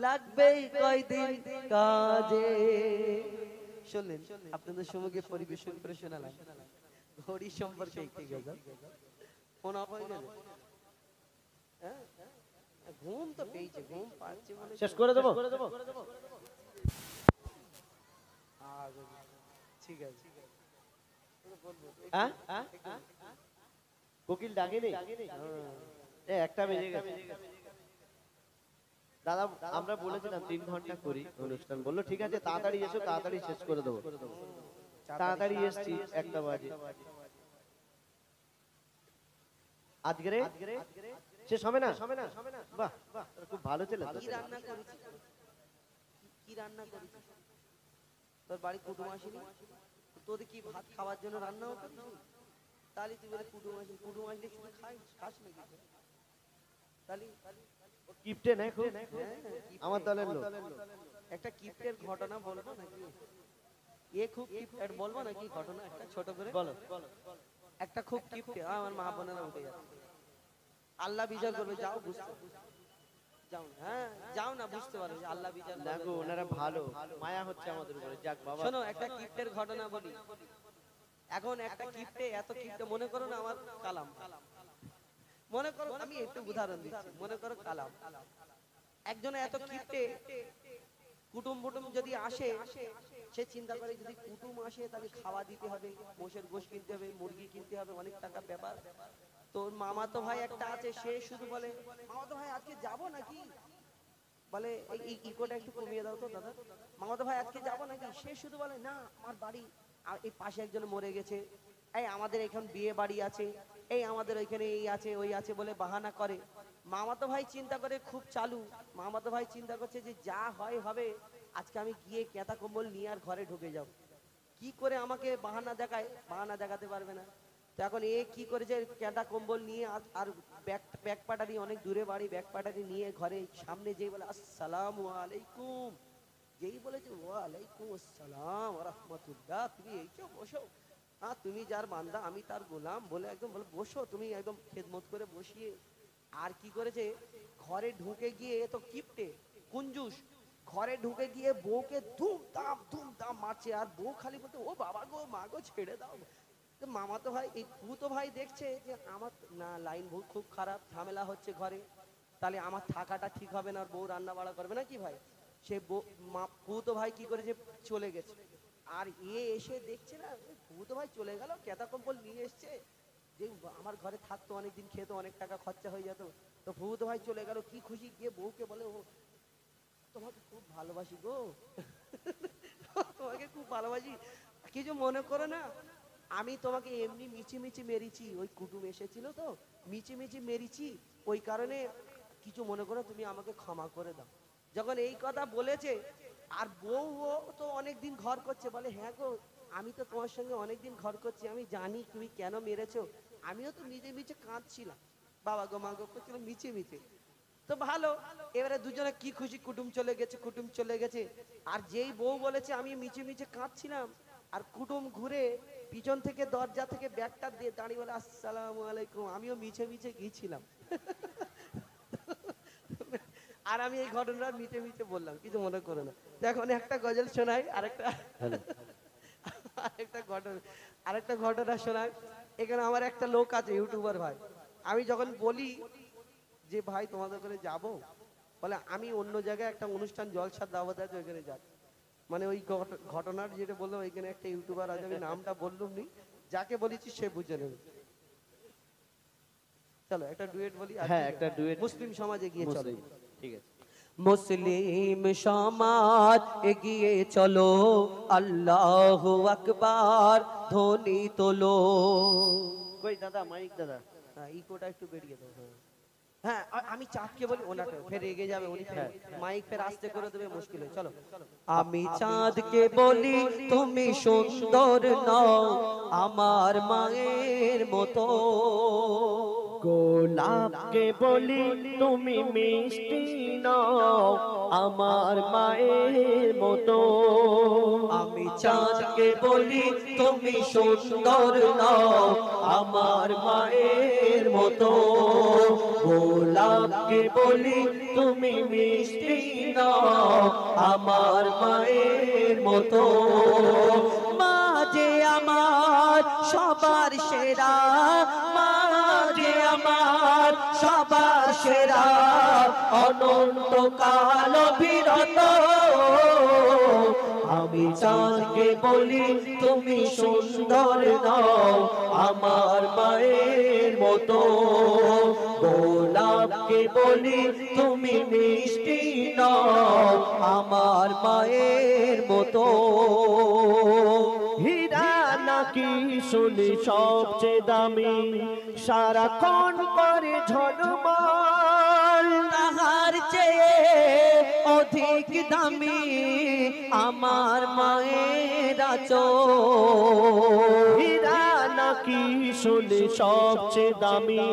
লাগবে কয়দিন কাজে। শুনলেন, আপনাদের সম্মুখে পরিবেশন করে শোনালাম ঘড়ি সম্পর্কে একটি গজল। ফোন অফ হয়ে গেল, ঘুম তো পেয়েছে, ঘুম পাচ্ছে মানে শেষ করে দেবো। ঠিক আছে, কোকিল ডাকেনি, একটা বেজে গেছে। দাদা আমরা বলেছিলাম 3 ঘন্টা করি অনুষ্ঠান, বললো ঠিক আছে তাড়াতাড়ি এসো, তাড়াতাড়ি শেষ করে দেবো। তাড়াতাড়ি এসছি, 1টা বাজে। আজকে শেষ হবে না? বাহ বাহ, খুব ভালো ছেলে। কি রান্না করেছিস? কি রান্না করেছিস? তোর বাড়ি কুটুম আসেনি? তোদের কি ভাত খাওয়ার জন্য রান্না হতো? তাহলে তুই বলে কুটুম আসেনি, কুটুম আসলে শুধু খাস নাকি? তাহলে কিপটে না খুব আমার দলের লোক। একটা কিপ্টের ঘটনা বলবো নাকি? খুব কিপ্টের বলবো নাকি ঘটনা একটা ছোট করে? বলো। একটা খুব কিপ্টে, আমার মা বোনেরা উঠে যাচ্ছে, আল্লাহ বিচার করবে, যাও বুঝতে, যাও হ্যাঁ যাও না, বুঝতে পারো যে আল্লাহ বিচার না গো, ওনারা ভালো, মায়া হচ্ছে আমাদের উপরে। যাক বাবা, শোনো একটা কিপ্টের ঘটনা বলি। এখন একটা কিপ্টে, এত কিপ্টে, মনে করো না আমার কালাম, মনে করো, আমি একটু উদাহরণ দিচ্ছি, মনে করো কালাম একজনে এত কিপ্টে, কুটুম যদি আসে, সে চিন্তা করে যদি কুটুম আসে তাহলে খাওয়া দিতে হবে, মোষের গোশ কিনতে হবে, মুরগি কিনতে হবে, অনেক টাকা ব্যাপার। তোর মামাতো ভাই একটা আছে, সে শুধু বলে মামাতো ভাই আজকে যাবো নাকি, বলে এই ইকোটা একটু কমিয়ে দাও তো দাদা, মামাতো ভাই আজকে যাবো নাকি, সে শুধু বলে না আমার বাড়ি এই পাশে একজন মরে গেছে, এই আমাদের এখানে বিয়ে বাড়ি আছে, এই আমাদের ওইখানে এই আছে ওই আছে বলে বাহানা করে। মামাতো ভাই চিন্তা করে, খুব চালু, মামাতো ভাই চিন্তা করছে যে যা হয় হবে, আজকে আমি গিয়ে কেতা কম্বল নিয়ে আর ঘরে ঢুকে যাব, কি করে আমাকে বাহানা দেখায়, বাহানা দেখাতে পারবে না। তো এখন কি করেছে, কেতা কম্বল নিয়ে আর ব্যাগ পাটারি, অনেক দূরে বাড়ি, ব্যাগ পাটারি নিয়ে ঘরে সামনে যেই বলে আসসালামু আলাইকুম, যেই বলেছে ওয়ালাইকুম আসসালাম ওয়া রাহমাতুল্লাহ, তুমি এইছো বসো, তুমি যার বান্দা আমি তার গোলাম বলে একদম বলে বসো, তুমি একদম খেদমত করে বসিয়ে। আর কি করেছে, ঘরে ঢুকে গিয়ে, তো কিপটে কুঞ্জুস, ঘরে ঢুকে গিয়ে বউকে ধুমধাম মারছে, আর বউ খালি বলতে ও বাবা গো মা গো ছেড়ে দাও। তো মামাতো ভাই, এই পুতো ভাই দেখছে যে আমার না লাইন খুব খারাপ, ঝামেলা হচ্ছে ঘরে, তাহলে আমার থাকাটা ঠিক হবে না, আর বউ রান্না বাড়া করবে না কি ভাই? সে তো ভাই কি করেছে, চলে গেছে। আর এসে দেখছে না তো ভাই চলে গেল, কেতা কম্বল নিয়ে এসছে, যে আমার ঘরে থাকতো, অনেকদিন খেতো, অনেক টাকা খরচা হয়ে যেত। তো তো ভাই চলে গেল, কি খুশি, গিয়ে বউকে বলে, ও তোমাকে খুব ভালোবাসি গো, তোমাকে খুব ভালোবাসি, কিছু মনে করো না, আমি তোমাকে এমনি মিছিমিছি মেরেছি, ওই কুটুম এসেছিল তো মিছিমিছি মেরেছি, ওই কারণে কিছু মনে করো, তুমি আমাকে ক্ষমা করে দাও। যখন এই কথা বলেছে, আর বউ তো অনেকদিন ঘর করছে, বলে হ্যাঁ গো, আমি তো তোমার সঙ্গে অনেকদিন ঘর করছি, আমি জানি তুমি কেন মেরেছো, আমিও তো নিজে মিছে কাঁদছিলাম, বাবা গো মা গো করছিলাম মিছে মিছে। তো ভালো, এবারে দুজনে কি খুশি, কুটুম চলে গেছে, কুটুম চলে গেছে। আর যেই বউ বলেছে আমি মিছে মিছে কাঁদছিলাম, আর কুটুম ঘুরে পিছন থেকে দরজা থেকে ব্যাগটা দিয়ে দাঁড়িয়ে বলে আসসালামু আলাইকুম, আমিও মিছে মিছে গিয়েছিলাম। আর আমি এই ঘটনা মিটে মিটে বললাম, কিছু মনে করে না। এখন একটা গজল শোনাই, আরেকটা ঘটনা শোনাই। এখানে আমার একটা লোক আছে, ইউটিউবার ভাই, আমি যখন বলি যে ভাই তোমাদের ওখানে যাবো, বলে আমি অন্য জায়গায় একটা অনুষ্ঠান জলসার দাওয়াত আছে, ওইখানে যাচ্ছি। মানে ওই ঘটনার যেটা বললাম, ওইখানে একটা ইউটিউবার আছে, আমি নামটা বললুম নি, যাকে বলেছি সে বুঝে নেবে। চলো একটা ডুয়েট বলি। হ্যাঁ, একটা ডুয়েট মুসলিম সমাজে গিয়ে চলো, ঠিক আছে। মুসলিম সমাজ এগিয়ে চলো, আল্লাহু আকবার ধ্বনি তোলো। কই দাদা, মাইক দাদা, হ্যাঁ ইকোটা একটু বেরিয়ে দাও। হ্যাঁ আমি চাঁদকে বলি, ওনাকে ফের এগিয়ে যাবে, উনি মাইক ফের আস্তে করে দেবে, মুশকিল হয়। চলো, আমি চাঁদকে বলি তুমি সুন্দর নও, আমার মায়ের মতো। গোলাপকে বলি তুমি মিষ্টি নও, আমার মায়ের মতো। আমি চাঁদকে বলি তুমি সুন্দর নও, আমার মায়ের মতো। গোলাপকে বলি তুমি মিষ্টি নও, আমার মায়ের মতো। মা যে আমার সবার সেরা, মা যে আমার সবার সেরা, অনন্তকাল বিরত। আমি চাঁদকে বলি তুমি সুন্দর নও, আমার মায়ের মতো। গোলাপকে বলি তুমি মিষ্টি নও, আমার মায়ের মতো। হীরা নাকি শুনি সবচেয়ে দামি, সারাক্ষণ করে ঝলমল, তাহার চেয়ে অধিক দামি আমার মায়ের আঁচল। হীরা নাকি শুনি সবচেয়ে দামি,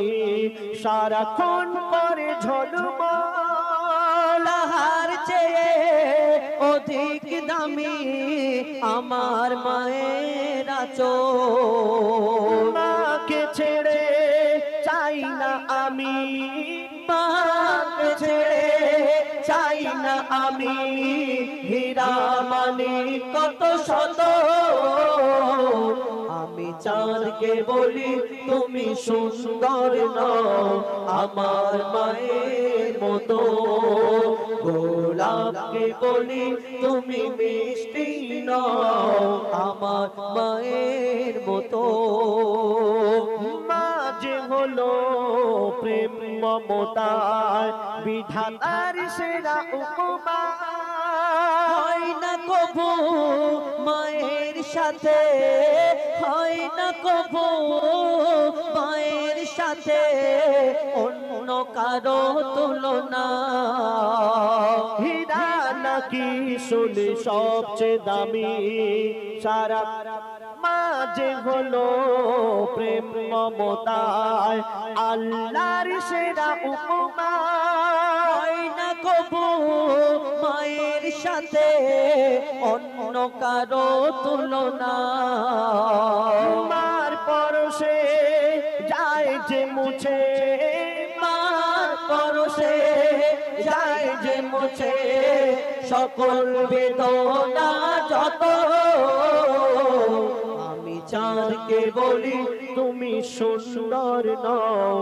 সারাক্ষণ করে ঝলমল, তাহার চেয়ে অধিক দামি আমার মায়ের আঁচল। মাকে ছেড়ে চাই না আমি, মাকে ছেড়ে চাই না আমি, হীরা মানি কত শত। আমি চাঁদকে বলি তুমি সুন্দর নও, আমার মায়ের মতো। গোলাপকে বলি তুমি মিষ্টি নও, আমার মায়ের মতো। মা যে হলো প্রেম মমতার বিধাতার সেরা উপমা। হয় না কবু মায়ের সাথে, হয় না কবু মায়ের সাথে অন্য কারো তুলনা। হীরা নাকি শুনি সবচেয়ে দামি, সারা মা যে হলো প্রেম মমতায় আল্লাহর সেরা উপমা। হয় না কবু মায়ের সাথে অন্য কারো তুলনা। মার পরশে যায় যে মুছে, মার পরশে যায় যে মুছে সকল বেদনা যত। আমি চাঁদকে বলি তুমি সুন্দর নও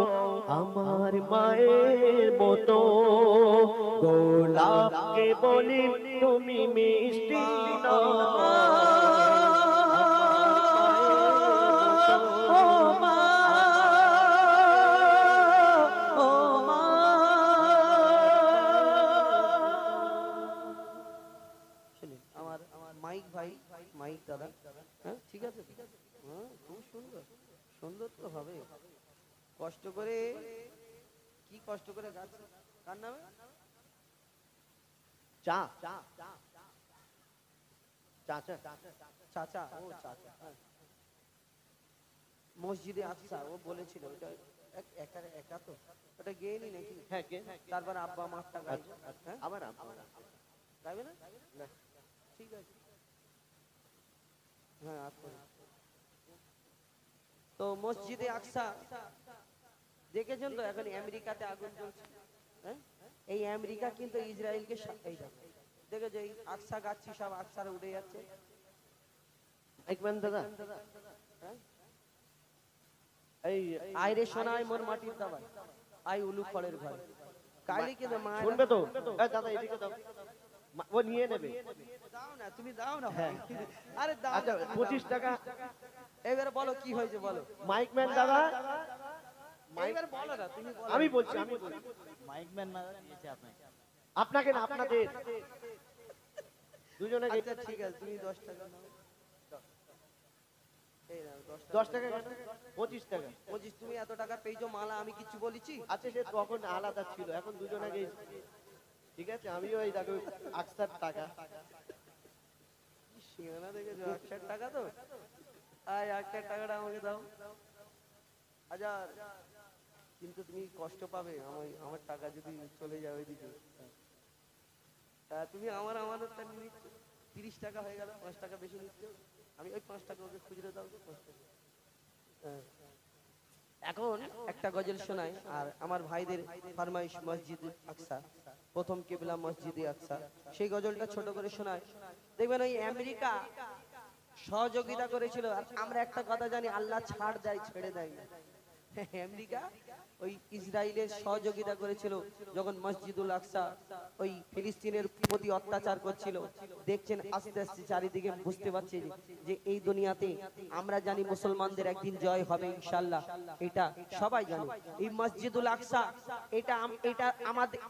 আমার মায়ের মতো, গোলাপকে বলি তুমি মিষ্টি নও ও মা, ও মা। শুনুন, আমার মাইক ভাই, মাইক দাদা, হ্যাঁ ঠিক আছে, হ্যাঁ খুব সুন্দর, সুন্দর তো হবে। কষ্ট করে, কি কষ্ট করে গাছ, কার নামে? চা চা চাচা চাচা, ও চাচা, হ্যাঁ। মসজিদে আকসা ও বলেছিল ওটা একা একা তো ওটা গেয়ে নি নাকি? হ্যাঁ কে তারপর আব্বা মারটা গাইবে, হ্যাঁ আবার গাইবে না? ঠিক আছে, হ্যাঁ আচ্ছা। তো মসজিদে আকসা দেখেছেন তো, এখন আমেরিকাতে আগুন জ্বলছে, হ্যাঁ এই আমেরিকা কিন্তু ইসরায়েলকে এই দেখেছো, এই আকসা গাচ্ছি সব আকসারে উড়ে যাচ্ছে। একবার দাদা হ্যাঁ এই আইরে শোনায় মোর মাটির দাবায় আই উলু খড়ের ঘর কাইলি কিন্তু মা শুনবে তো, দাদা এদিকে দাও, ও নিয়ে নেবে। দাও না, তুমি দাও না, হ্যাঁ। আরে দাও। আচ্ছা 25 টাকা। এবারে বলো কি হয়েছে বলো, মাইকম্যান দাদা, এবারে বলো না, তুমি বলো। আমি বলছি মাইকম্যান না দিয়েছে আপনাকে, আপনাকে না, আপনাদের দুজনে। আচ্ছা ঠিক আছে, তুমি 10 টাকা নাও। এই নাও 10 টাকা, 25 টাকা। 25, তুমি এত টাকা পেয়েছো মালা, আমি কিছু বলেছি? আচ্ছা সে তখন আলাদা ছিল, এখন দুজনে ঠিক আছে। আমিও এই দেখো আকসার টাকা সিঙ্গারা দেখেছো, 100 টাকা তো, আয় 100 টাকাটা আমাকে দাও। আচ্ছা কিন্তু তুমি কষ্ট পাবে, আমার টাকা যদি চলে যায় ওইদিকে। তুমি আমার আমানতটা নিয়ে নিচ্ছ, 30 টাকা হয়ে গেল, 5 টাকা বেশি নিচ্ছ, আমি ওই 5 টাকা ওকে খুচরো দাও, 5 টাকা। হ্যাঁ। এখন একটা গজল শোনাই, আর আমার ভাইদের ফরমাইশ মসজিদ আকসা, প্রথম কিবলা মসজিদে আকসা, সেই গজলটা ছোট করে শোনায়। দেখবেন ওই আমেরিকা সহযোগিতা করেছিল, আর আমরা একটা কথা জানি, আল্লাহ ছাড় দেয়, ছেড়ে দেয় না। আমেরিকা ওই ইসরায়েলের সহযোগিতা করেছিল যখন মসজিদুল আকসা ওই ফিলিস্তিনের প্রতি অত্যাচার করছিল। দেখছেন আস্তে আস্তে চারিদিকে বুঝতে পারছি যে এই দুনিয়াতে আমরা জানি মুসলমানদের একদিন জয় হবে ইনশাআল্লাহ, এটা সবাই জানে। এই মসজিদুল আকসা এটা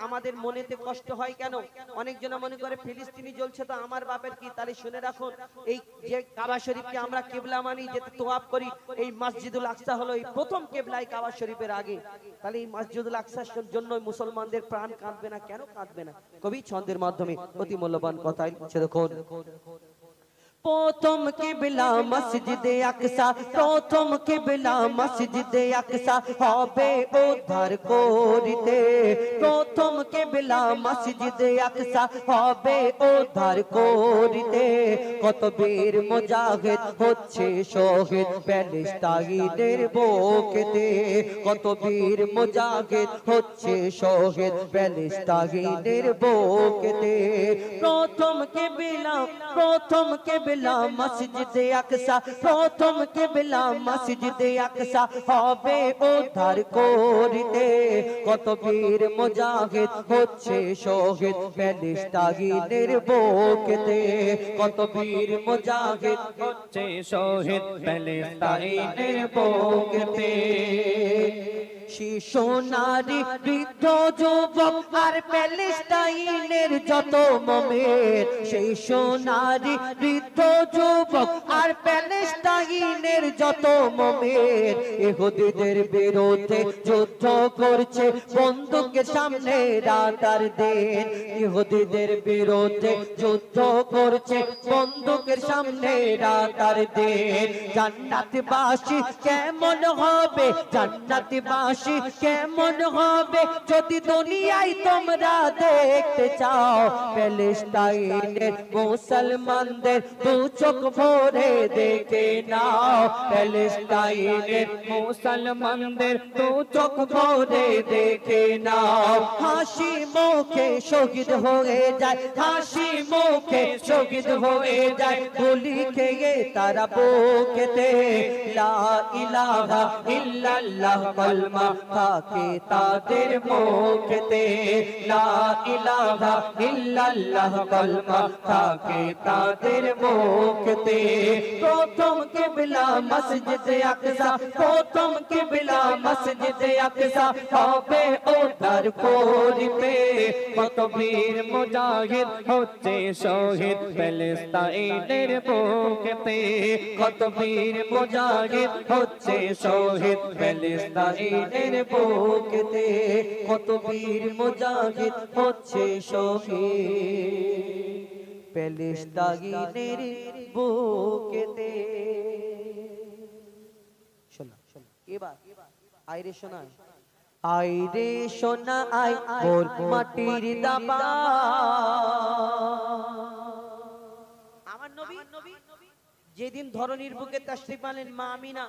আমাদের মনেতে কষ্ট হয় কেন? অনেকজন মনে করে ফিলিস্তিনি জ্বলছে তো আমার বাপের কি? তাহলে শুনে রাখুন, এই যে কাবা শরীফকে আমরা কিবলা মানি, যেতে তোয়াব করি, এই মসজিদুল আকসা হলো এই প্রথম কিবলাই কাবা শরীফের আগে। তাহলে এই মসজিদুল আকসার জন্য মুসলমানদের প্রাণ কাঁদবে না কেন? কাঁদবে না। কবি ছন্দের মাধ্যমে অতি মূল্যবান কথাই দেখুন। প্রথম কিবলা মসজিদে আকসা, প্রথম কিবলা মসজিদে আকসা হবে উদ্ধার করিতে, প্রথম কিবলা মসজিদে আকসা হবে উদ্ধার করিতে। কত বীর মুজাহিদ হচ্ছে শহীদ প্যালেস্টাইনের বুকেতে, কত বীর মুজাহিদ হচ্ছে শহীদ প্যালেস্টাইনের বুকেতে। প্রথম কিবলা, প্রথম কিবলা মসজিদে আকসা, প্রথম কিবলা মসজিদে আকসা হবে উদ্ধার করিতে। কত বীর মুজাহিদ হচ্ছে শহীদ প্যালেস্টাইনের বুকেতে, কত বীর মুজাহিদ হচ্ছে শহীদ প্যালেস্টাইনের বুকেতে। শিশু নারী বৃদ্ধ যুবক আর প্যালেস্টাইনের যত মোমের, শিশু নারী বৃদ্ধ যুবক আর প্যালেস্টাইনের যত মোমের, ইহুদিদের বিরুদ্ধে যুদ্ধ করছে বন্দুকের সামনে রাত আর দিন, ইহুদিদের বিরুদ্ধে যুদ্ধ করছে বন্দুকের সামনে রাত আর দিন। জান্নাতবাসী কেমন হবে, জান্নাতবাসী হাসি কেমন হবে যদি দুনিয়ায় তোমরা দেখতে চাও প্যালেস্টাইনের মুসলমানদের দু চোখ ভরে দেখে নাও প্যালেস্টাইনের মুসলমানদের দু চোখ ভরে দেখে নাও হাসি মুখে শহীদ হয়ে যায় হাসি মুখে শহীদ হয়ে যায় গুলি খেয়ে তারা বুকেতে লা ইলাহা ইল্লাল্লাহ কলমা থাকে তাদের মুখেতে লা ইলাহা ইল্লাল্লাহ কলমা থাকে তাদের মুখেতে প্রথম কিবলা মসজিদ আকসা প্রথম কিবলা মসজিদ আকসা হবে ওটার পরিতে কত বীর মুজাহিদ হচ্ছে শহীদ প্যালেস্টাইনের বুকেতে কত বীর মুজাহিদ হচ্ছে শহীদ প্যালেস্টাইনের বুকেতে কত বীর মুজাহিদ হচ্ছে শহীদ প্যালেস্টাইনের বুকেতে শোনা এবার আইরে শোনা আইরে সোনা আই মোর মাটির দাবা আমার নবী যেদিন ধরনীর বুকে তাশরীফ আনলেন মা আমিনা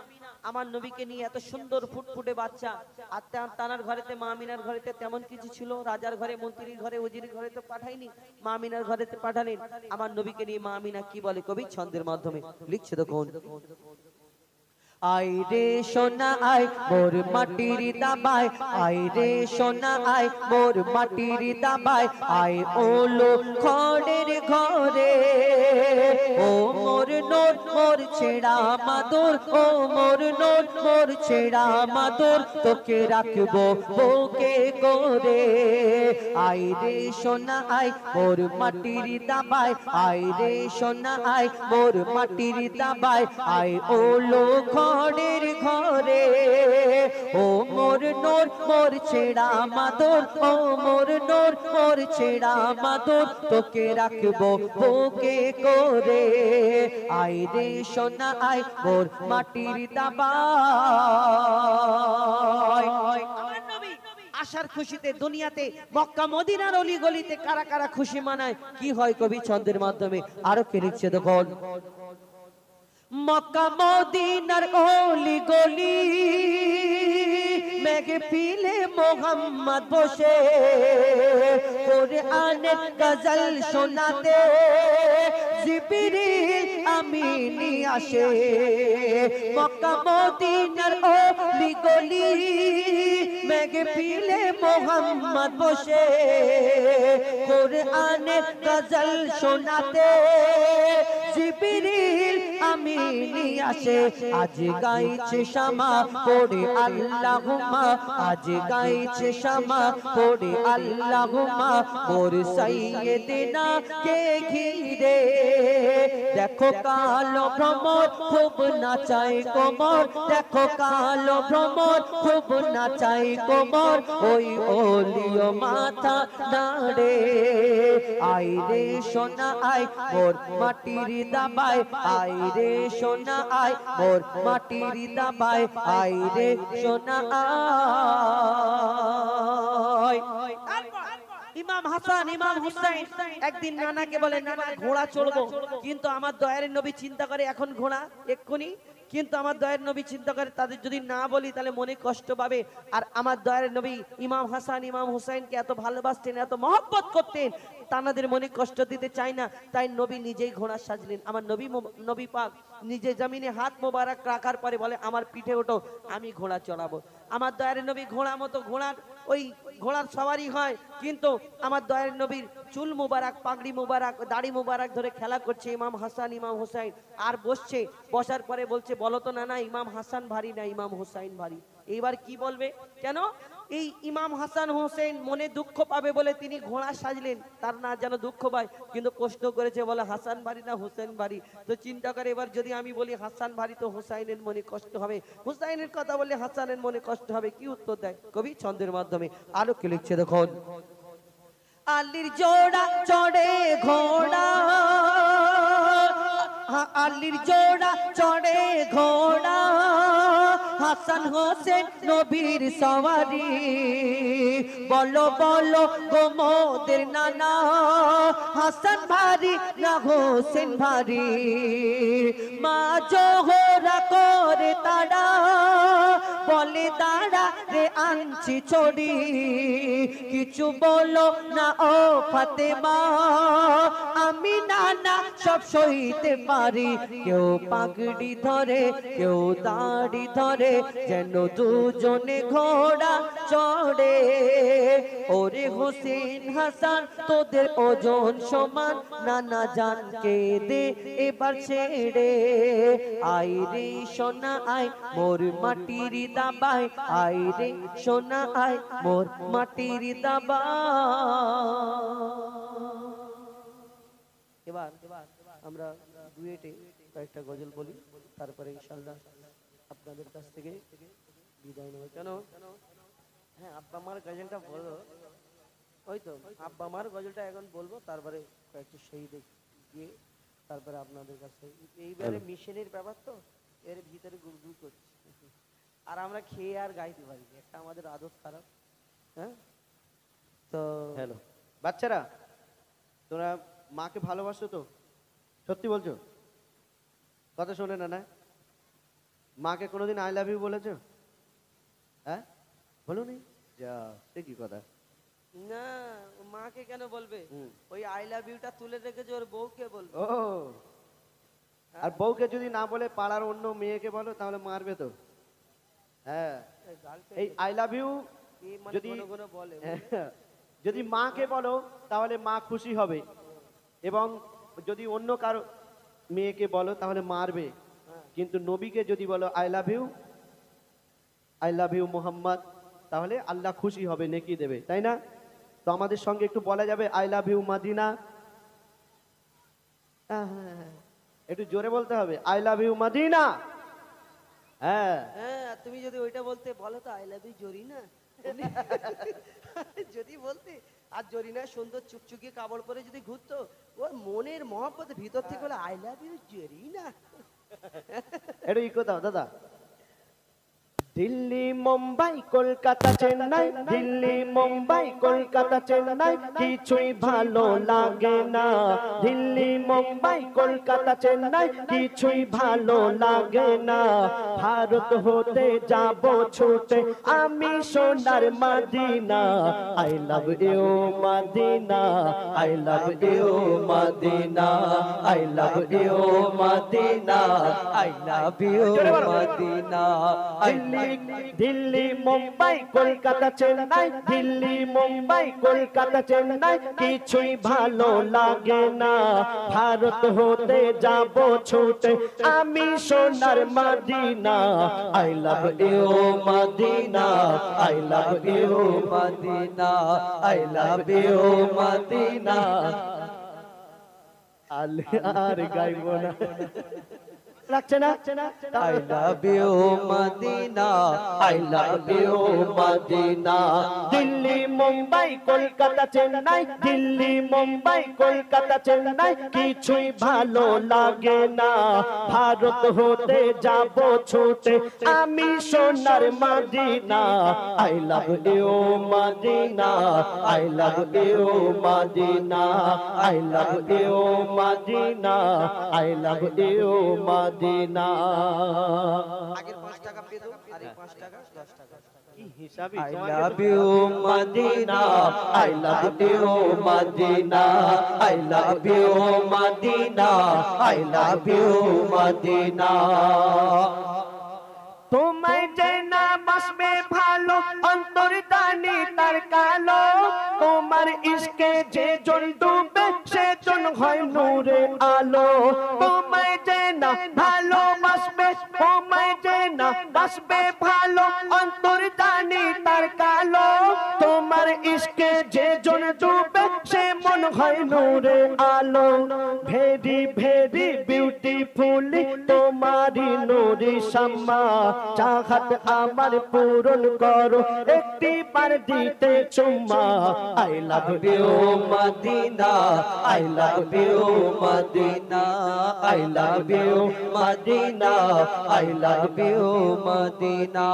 আমার নবীকে নিয়ে এত সুন্দর ফুটফুটে বাচ্চা আর তানার ঘরেতে মা আমিনার ঘরেতে তেমন কিছু ছিল রাজার ঘরে মন্ত্রীর ঘরে ওজিরের ঘরে তো পাঠায়নি মা আমিনার ঘরেতে পাঠালেন আমার নবীকে নিয়ে মা আমিনা কি বলে কবি ছন্দের মাধ্যমে লিখছে দেখুন আইরে সোনা আই মোর মাটির দাবায় আইরে সোনা আই মোর মাটির দাবায় আই ওলো খড়ের ঘরে ও মোর নোট মোর ছেড়া মাদুর ও মোর নোট মোর ছেড়া মাদুর তোকে রাখবো বুকে করে আইরে সোনা আই মোর মাটির দাবায় আইরে সোনা আই মোর মাটির দাবায় আই ওলো খড়ের ঘরে ও মোর নোর মোর ছেড়া মাদুর ও মোর নোর মোর ছেড়া মাদুর তোকে রাখবো বুকে করে আইরে সোনা আই মোর মাটির দাবায় আমার নবী আশার খুশিতে দুনিয়াতে মক্কা মদিনার অলি গলিতে কারা কারা খুশি মানায় কি হয় কবি ছন্দের মাধ্যমে আরো কে লিখছে দেখুন মক্কা মদিনার অলি গলি মেঘে পিলে মোহাম্মদ বসে কোরআনের গজল শোনাতে জিবরিল আমিনি আসে মক্কা মদিনার অলি গলি মেঘে পিলে মোহাম্মদ বসে কোরআনের গজল শোনাতে জিবরিল আমিনি আসে আজ গাইছে শামা পড়ে আল্লাহুম্মা আজ গাইছে শামা পড়ে আল্লাহুম্মা মোর সাইয়্যিদিনা কে ঘিরে দেখো কালো ভ্রমর খুব নাচাই কোমর দেখো কালো ভ্রমর খুব নাচাই কোমর ওই ওলিও মাথা নাড়ে আইরে সোনা আই মোর মাটির দাবায় আইরে সোনা আই মোর মাটির দাবায় আইরে সোনা আই ইমাম হাসান ইমাম হুসাইন একদিন নানাকে বলে নানা ঘোড়া চড়বো কিন্তু আমার দয়ার নবী চিন্তা করে এখন ঘোড়া এক্ষুনি কিন্তু আমার দয়ার নবী চিন্তা করে তাদের যদি না বলি তাহলে মনে কষ্ট পাবে আর আমার দয়ার নবী ইমাম হাসান ইমাম হুসাইনকে এত ভালোবাসতেন এত মহব্বত করতেন তানাদের মনে কষ্ট দিতে চায় না তাই নবী নিজেই ঘোড়া সাজলেন আমার নবী পাক নিজে জমিনে হাত মোবারক রাখার পরে বলে আমার পিঠে ওঠো আমি ঘোড়া চড়াবো আমার দয়ার নবী ঘোড়া মতো ঘোড়ার সওয়ারি হয় কিন্তু আমার দয়ার নবীর চুল মুবারক পাগড়ি মুবারক দাড়ি মুবারক ধরে খেলা করছে ইমাম হাসান ইমাম হুসাইন আর বসছে বসার পরে বলছে বলো তো না ইমাম হাসান ভারী না ইমাম হুসাইন ভারী এইবার কি বলবে কেন এই ইমাম হাসান হোসেন মনে দুঃখ পাবে বলে তিনি ঘোড়া সাজলেন তার না যেন দুঃখ পায় কিন্তু প্রশ্ন করেছে বলে হাসান ভারী না হোসেন ভারী তো চিন্তা করে এবার যদি আমি বলি হাসান ভারী তো হোসাইনের মনে কষ্ট হবে হুসাইনের কথা বললে হাসানের মনে কষ্ট হবে কি উত্তর দেয় কবি ছন্দের মাধ্যমে আরো কি লিখছে দেখুন আলীর জোড়া চড়ে ঘোড়া আলীর জোড়া চড়ে ঘোড়া হাসান হোসেন নবীর সওয়ারি বলো বলো গো মোদের নানা হাসান ভারী না হোসেন ভারী মা জোহরা করে তারা বলে দাঁড়া রে আনছি ছড়ি কিছু বলো না ও ফাতেমা আমি নানা সব সইতে পারি কেউ পাগড়ি ধরে কেউ দাড়ি ধরে যেন দুজনে ঘোড়া চড়ে ওরে হোসেন হাসান তোদের ওজন সমান নানা জানকে দে এবার ছেড়ে আই রে সোনা আই মোর মাটির দাবাই আই রে সোনা আই মোর মাটির দাবা এবার আমরা ডুয়েটে কয়েকটা গজল বলি তারপরে ইনশাআল্লাহ আপনাদের কাছ থেকে বিদায় নেব কেন হ্যাঁ আব্বা মার গজলটা বলো ওই তো আব্বা মার গজলটা এখন বলবো তারপরে কয়েকটা শহীদ দিয়ে তারপরে আপনাদের কাছে এইবারে মিশনের ব্যাপার তো এর ভিতরে গুড়গুড় করছে আর আমরা খেয়ে আর গাইতে পারি একটা আমাদের আদত খারাপ হ্যাঁ তো হ্যালো বাচ্চারা তোমরা মাকে ভালোবাসো তো সত্যি বলছো কথা শোনে না না মাকে কোনোদিন আই লাভ ইউ বলেছো হ্যাঁ বলো নি যা সে কি কথা না ও মাকে কেন বলবে ওই আই লাভ ইউটা তুলে রেখেছে ওর বউকে বলবে ও আর বউকে যদি না বলে পাড়ার অন্য মেয়েকে বলো তাহলে মারবে তো হ্যাঁ এই আই লাভ ইউ যদি বলে যদি মাকে বলো তাহলে মা খুশি হবে এবং যদি অন্য কারো মেয়েকে বলো তাহলে মারবে কিন্তু নবীকে যদি বলো আই লাভ ইউ মোহাম্মদ তাহলে আল্লাহ খুশি হবে নেকি দেবে তাই না তো আমাদের সঙ্গে একটু বলা যাবে আই লাভ ইউ মাদিনা একটু জোরে বলতে হবে আই লাভ ইউ মাদিনা হ্যাঁ হ্যাঁ তুমি যদি ওইটা বলতে বলো তো আই লাভ ইউ জরিনা যদি বলতে আর জরিনা সুন্দর চুকচুকি কাপড় পরে যদি ঘুরতো ওর মনের মহব্বত ভিতর থেকে বলে আই লাভ ইউ জরিনা একটু ইকো দাও দাদা দিল্লি মুম্বাই কলকাতা চেন্নাই দিল্লি মুম্বাই কলকাতা চেন্নাই কিছুই ভালো লাগে না দিল্লি মুম্বাই কলকাতা চেন্নাই কিছুই ভালো লাগে না ভারত হতে যাব ছুটে আমি সোনার Medina I love you Medina I love you Medina I love you Medina I love you Medina Delhi Mumbai Kolkata Chennai Delhi Mumbai Kolkata Chennai কিছুই ভালো লাগে না ভারত হতে যাব ছুটে আমি সোনার Medina I love you Medina I love you Medina I love you Medina আর গাইব না লাগছে না I love you Medina I love you Medina Delhi Mumbai Kolkata Chennai Delhi Mumbai Kolkata Chennai কিছুই ভালো লাগে না ভারত হতে যাব ছুটে আমি সোনার Medina I love you Medina I love you Medina I love you Medina I love you Medina আগের 5 টাকা পেয়ে দাও আর এই 5 টাকা 10 টাকা কি হিসাবই I love you Madina I love you Madina I love you Madina I love you Madina তোমায় যে না বাসবে ভালো অন্তর্দানি তার কালো তোমার ইশকে যে জন ডুবে সে জন হয় নূরে আলো তোমায় যে না ভালোবাসবে তোমায় যে না বাসবে ভালো অন্তর্দানি তার কালো তোমার ইশকে যে জন ডুবে সে মন হয় নূরে আলো ভেরি ভেরি বিউটিফুলি তোমারি নূরি শাম্মা চাহাত আমার পূরণ করো একটি বার দিতে চুম্মা I love you Medina I love you Medina I love you Medina I love you Medina.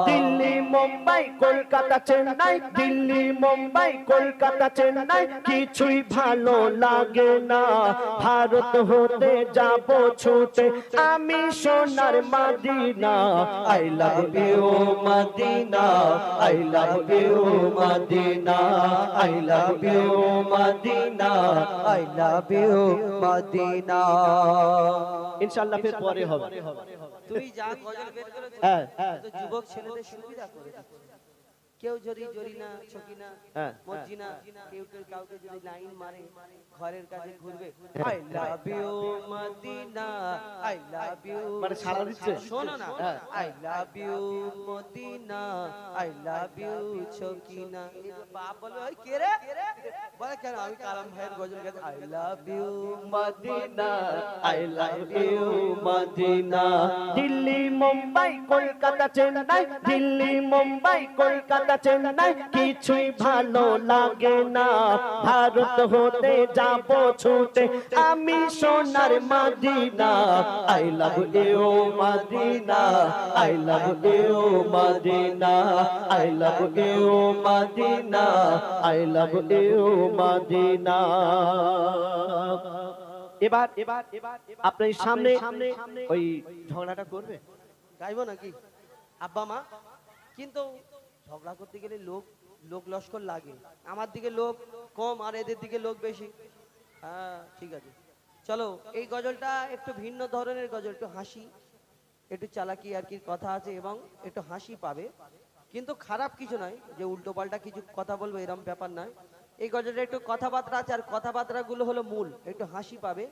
Delhi Mumbai Kolkata Chennai, Delhi Mumbai Kolkata Chennai, কিছুই ভালো লাগে না। ভারত হতে যাব ছুটে আমি সোনার Medina. I love you Medina, I love you Medina, I love you Medina, I love you Medina. ইনশাআল্লাহ ফির পরে হবে। তুমি যা গজল বের করেছো হ্যাঁ, তো যুবক ছেলেদের সুবিধা করে দিচ্ছে। কেউ যদি জরিনা ছকিনা হ্যাঁ, মর্জিনা কেউ কেউ কাউকে যদি লাইন মারে ঘরের কাছে ঘুরবে I love you Medina, I love you মানে সারা দিচ্ছে। শোনো না, হ্যাঁ। I love you Medina, I love you Sakina. বাপ বলবে ওই কে রে, বলে কেন আমি কালাম ভাইয়ের গজল গাইতে I love you Medina, I love you Medina. Delhi Mumbai Kolkata Chennai, Delhi Mumbai Kolkata Chennai, কিছুই ভালো লাগে না। ভারত হতে যাব ছুটে আমি সোনার Medina. I love you Medina, I love you Medina, I love you Medina, I love you Medina. এবার আপনার সামনে ওই ঝগড়াটা করবে। গাইবো নাকি আব্বা মা? কিন্তু ঝগড়া করতে গেলে লোক লস্কর লাগে। আমার দিকে লোক কম আর এদের দিকে লোক বেশি। হ্যাঁ ঠিক আছে, চলো এই গজলটা একটু ভিন্ন ধরনের গজল, একটু হাসি, একটু চালাকি আর কি কথা আছে এবং একটু হাসি পাবে, কিন্তু খারাপ কিছু নয় যে উল্টো পাল্টা কিছু কথা বলবো এরকম ব্যাপার নয়। এই গজলটা একটু কথাবার্তা আছে আর কথাবার্তা গুলো হলো মূল, একটু হাসি পাবে।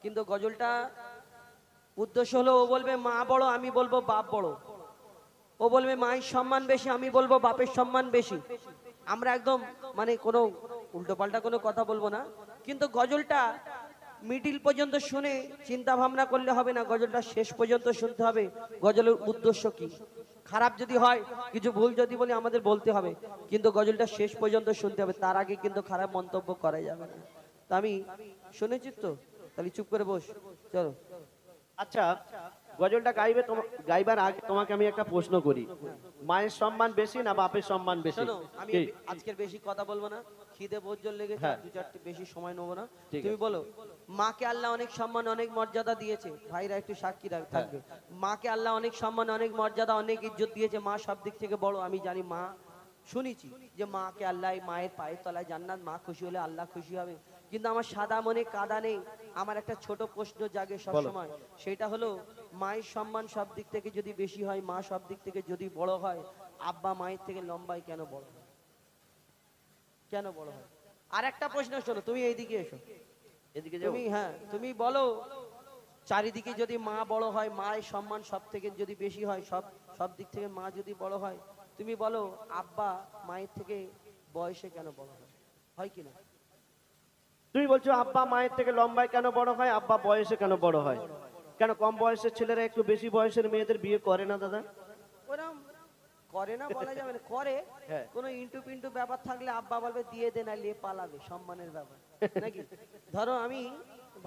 কিন্তু গজলটা উদ্দেশ্য হলো ও বলবে মা বড়, আমি বলবো বাপ বড়। ও বলবে মায়ের সম্মান বেশি, আমি বলবো বাপের সম্মান বেশি। আমরা একদম মানে কোনো উল্টোপাল্টা কোনো কথা বলবো না, কিন্তু গজলটা মিডিল পর্যন্ত শুনে চিন্তা ভাবনা করলে হবে না, গজলটা শেষ পর্যন্ত শুনতে হবে। গজলের উদ্দেশ্য কি, খারাপ যদি হয় কিছু ভুল যদি বলি আমাদের বলতে হবে, কিন্তু গজলটা শেষ পর্যন্ত শুনতে হবে, তার আগে কিন্তু খারাপ মন্তব্য করা যাবে না। তো আমি শুনেছি তো, তাহলে চুপ করে বস, চলো। আচ্ছা, গজলটা গাইবার আগে তোমাকে আমি একটা প্রশ্ন করি, মায়ের সম্মান বেশি না বাপের সম্মান বেশি? শোনো, আমি কি? আজকের বেশি কথা বলবো না, খিদে বোঝ লেগেছে, হ্যাঁ। দু চারটে বেশি সময় নেবো না। ঠিক তুমি বলো, মাকে আল্লাহ অনেক সম্মান অনেক মর্যাদা দিয়েছে, ভাইরা একটু সাক্ষী থাকবে। মাকে আল্লাহ অনেক সম্মান অনেক মর্যাদা অনেক ইজ্জত দিয়েছে, মা সব দিক থেকে বড়। আমি জানি, মা শুনেছি যে মাকে আল্লাহ মায়ের পায়ের তলায় জান্নাত, মা খুশি হলে আল্লাহ খুশি হবে। কিন্তু আমার সাদা মনে কাদা নেই, আমার একটা ছোট প্রশ্ন জাগে সব সময়, সেটা হলো মায়ের সম্মান সব দিক থেকে যদি বেশি হয়, মা সব দিক থেকে যদি বড় হয়, আব্বা মায়ের থেকে লম্বায় কেন বড় হয়? কেন বড় হয়? আর একটা প্রশ্ন শোনো, তুমি এইদিকে এসো, এদিকে যাও। তুমি হ্যাঁ তুমি বলো, চারিদিকে যদি মা বড় হয়, মায়ের সম্মান সব থেকে যদি বেশি হয়, সব দিক থেকে মা যদি বড় হয়, তুমি বলো আব্বা মায়ের থেকে বয়সে কেন বড় হয়? হয় কি না? তুমি বলছো আব্বা মায়ের থেকে লম্বায় কেন বড় হয়, আব্বা বয়সে কেন বড় হয়? কেন কম বয়সের ছেলেরা একটু বেশি বয়সের মেয়েদের বিয়ে করে না দাদা? ওরম করে না বলা যাবে না, করে। হ্যাঁ। কোনো ইন্টু পিন্টু ব্যাপার থাকলে আব্বা বলবে দিয়ে দে, না নিয়ে পালাবে, সম্মানের ব্যাপার নাকি? ধরো আমি,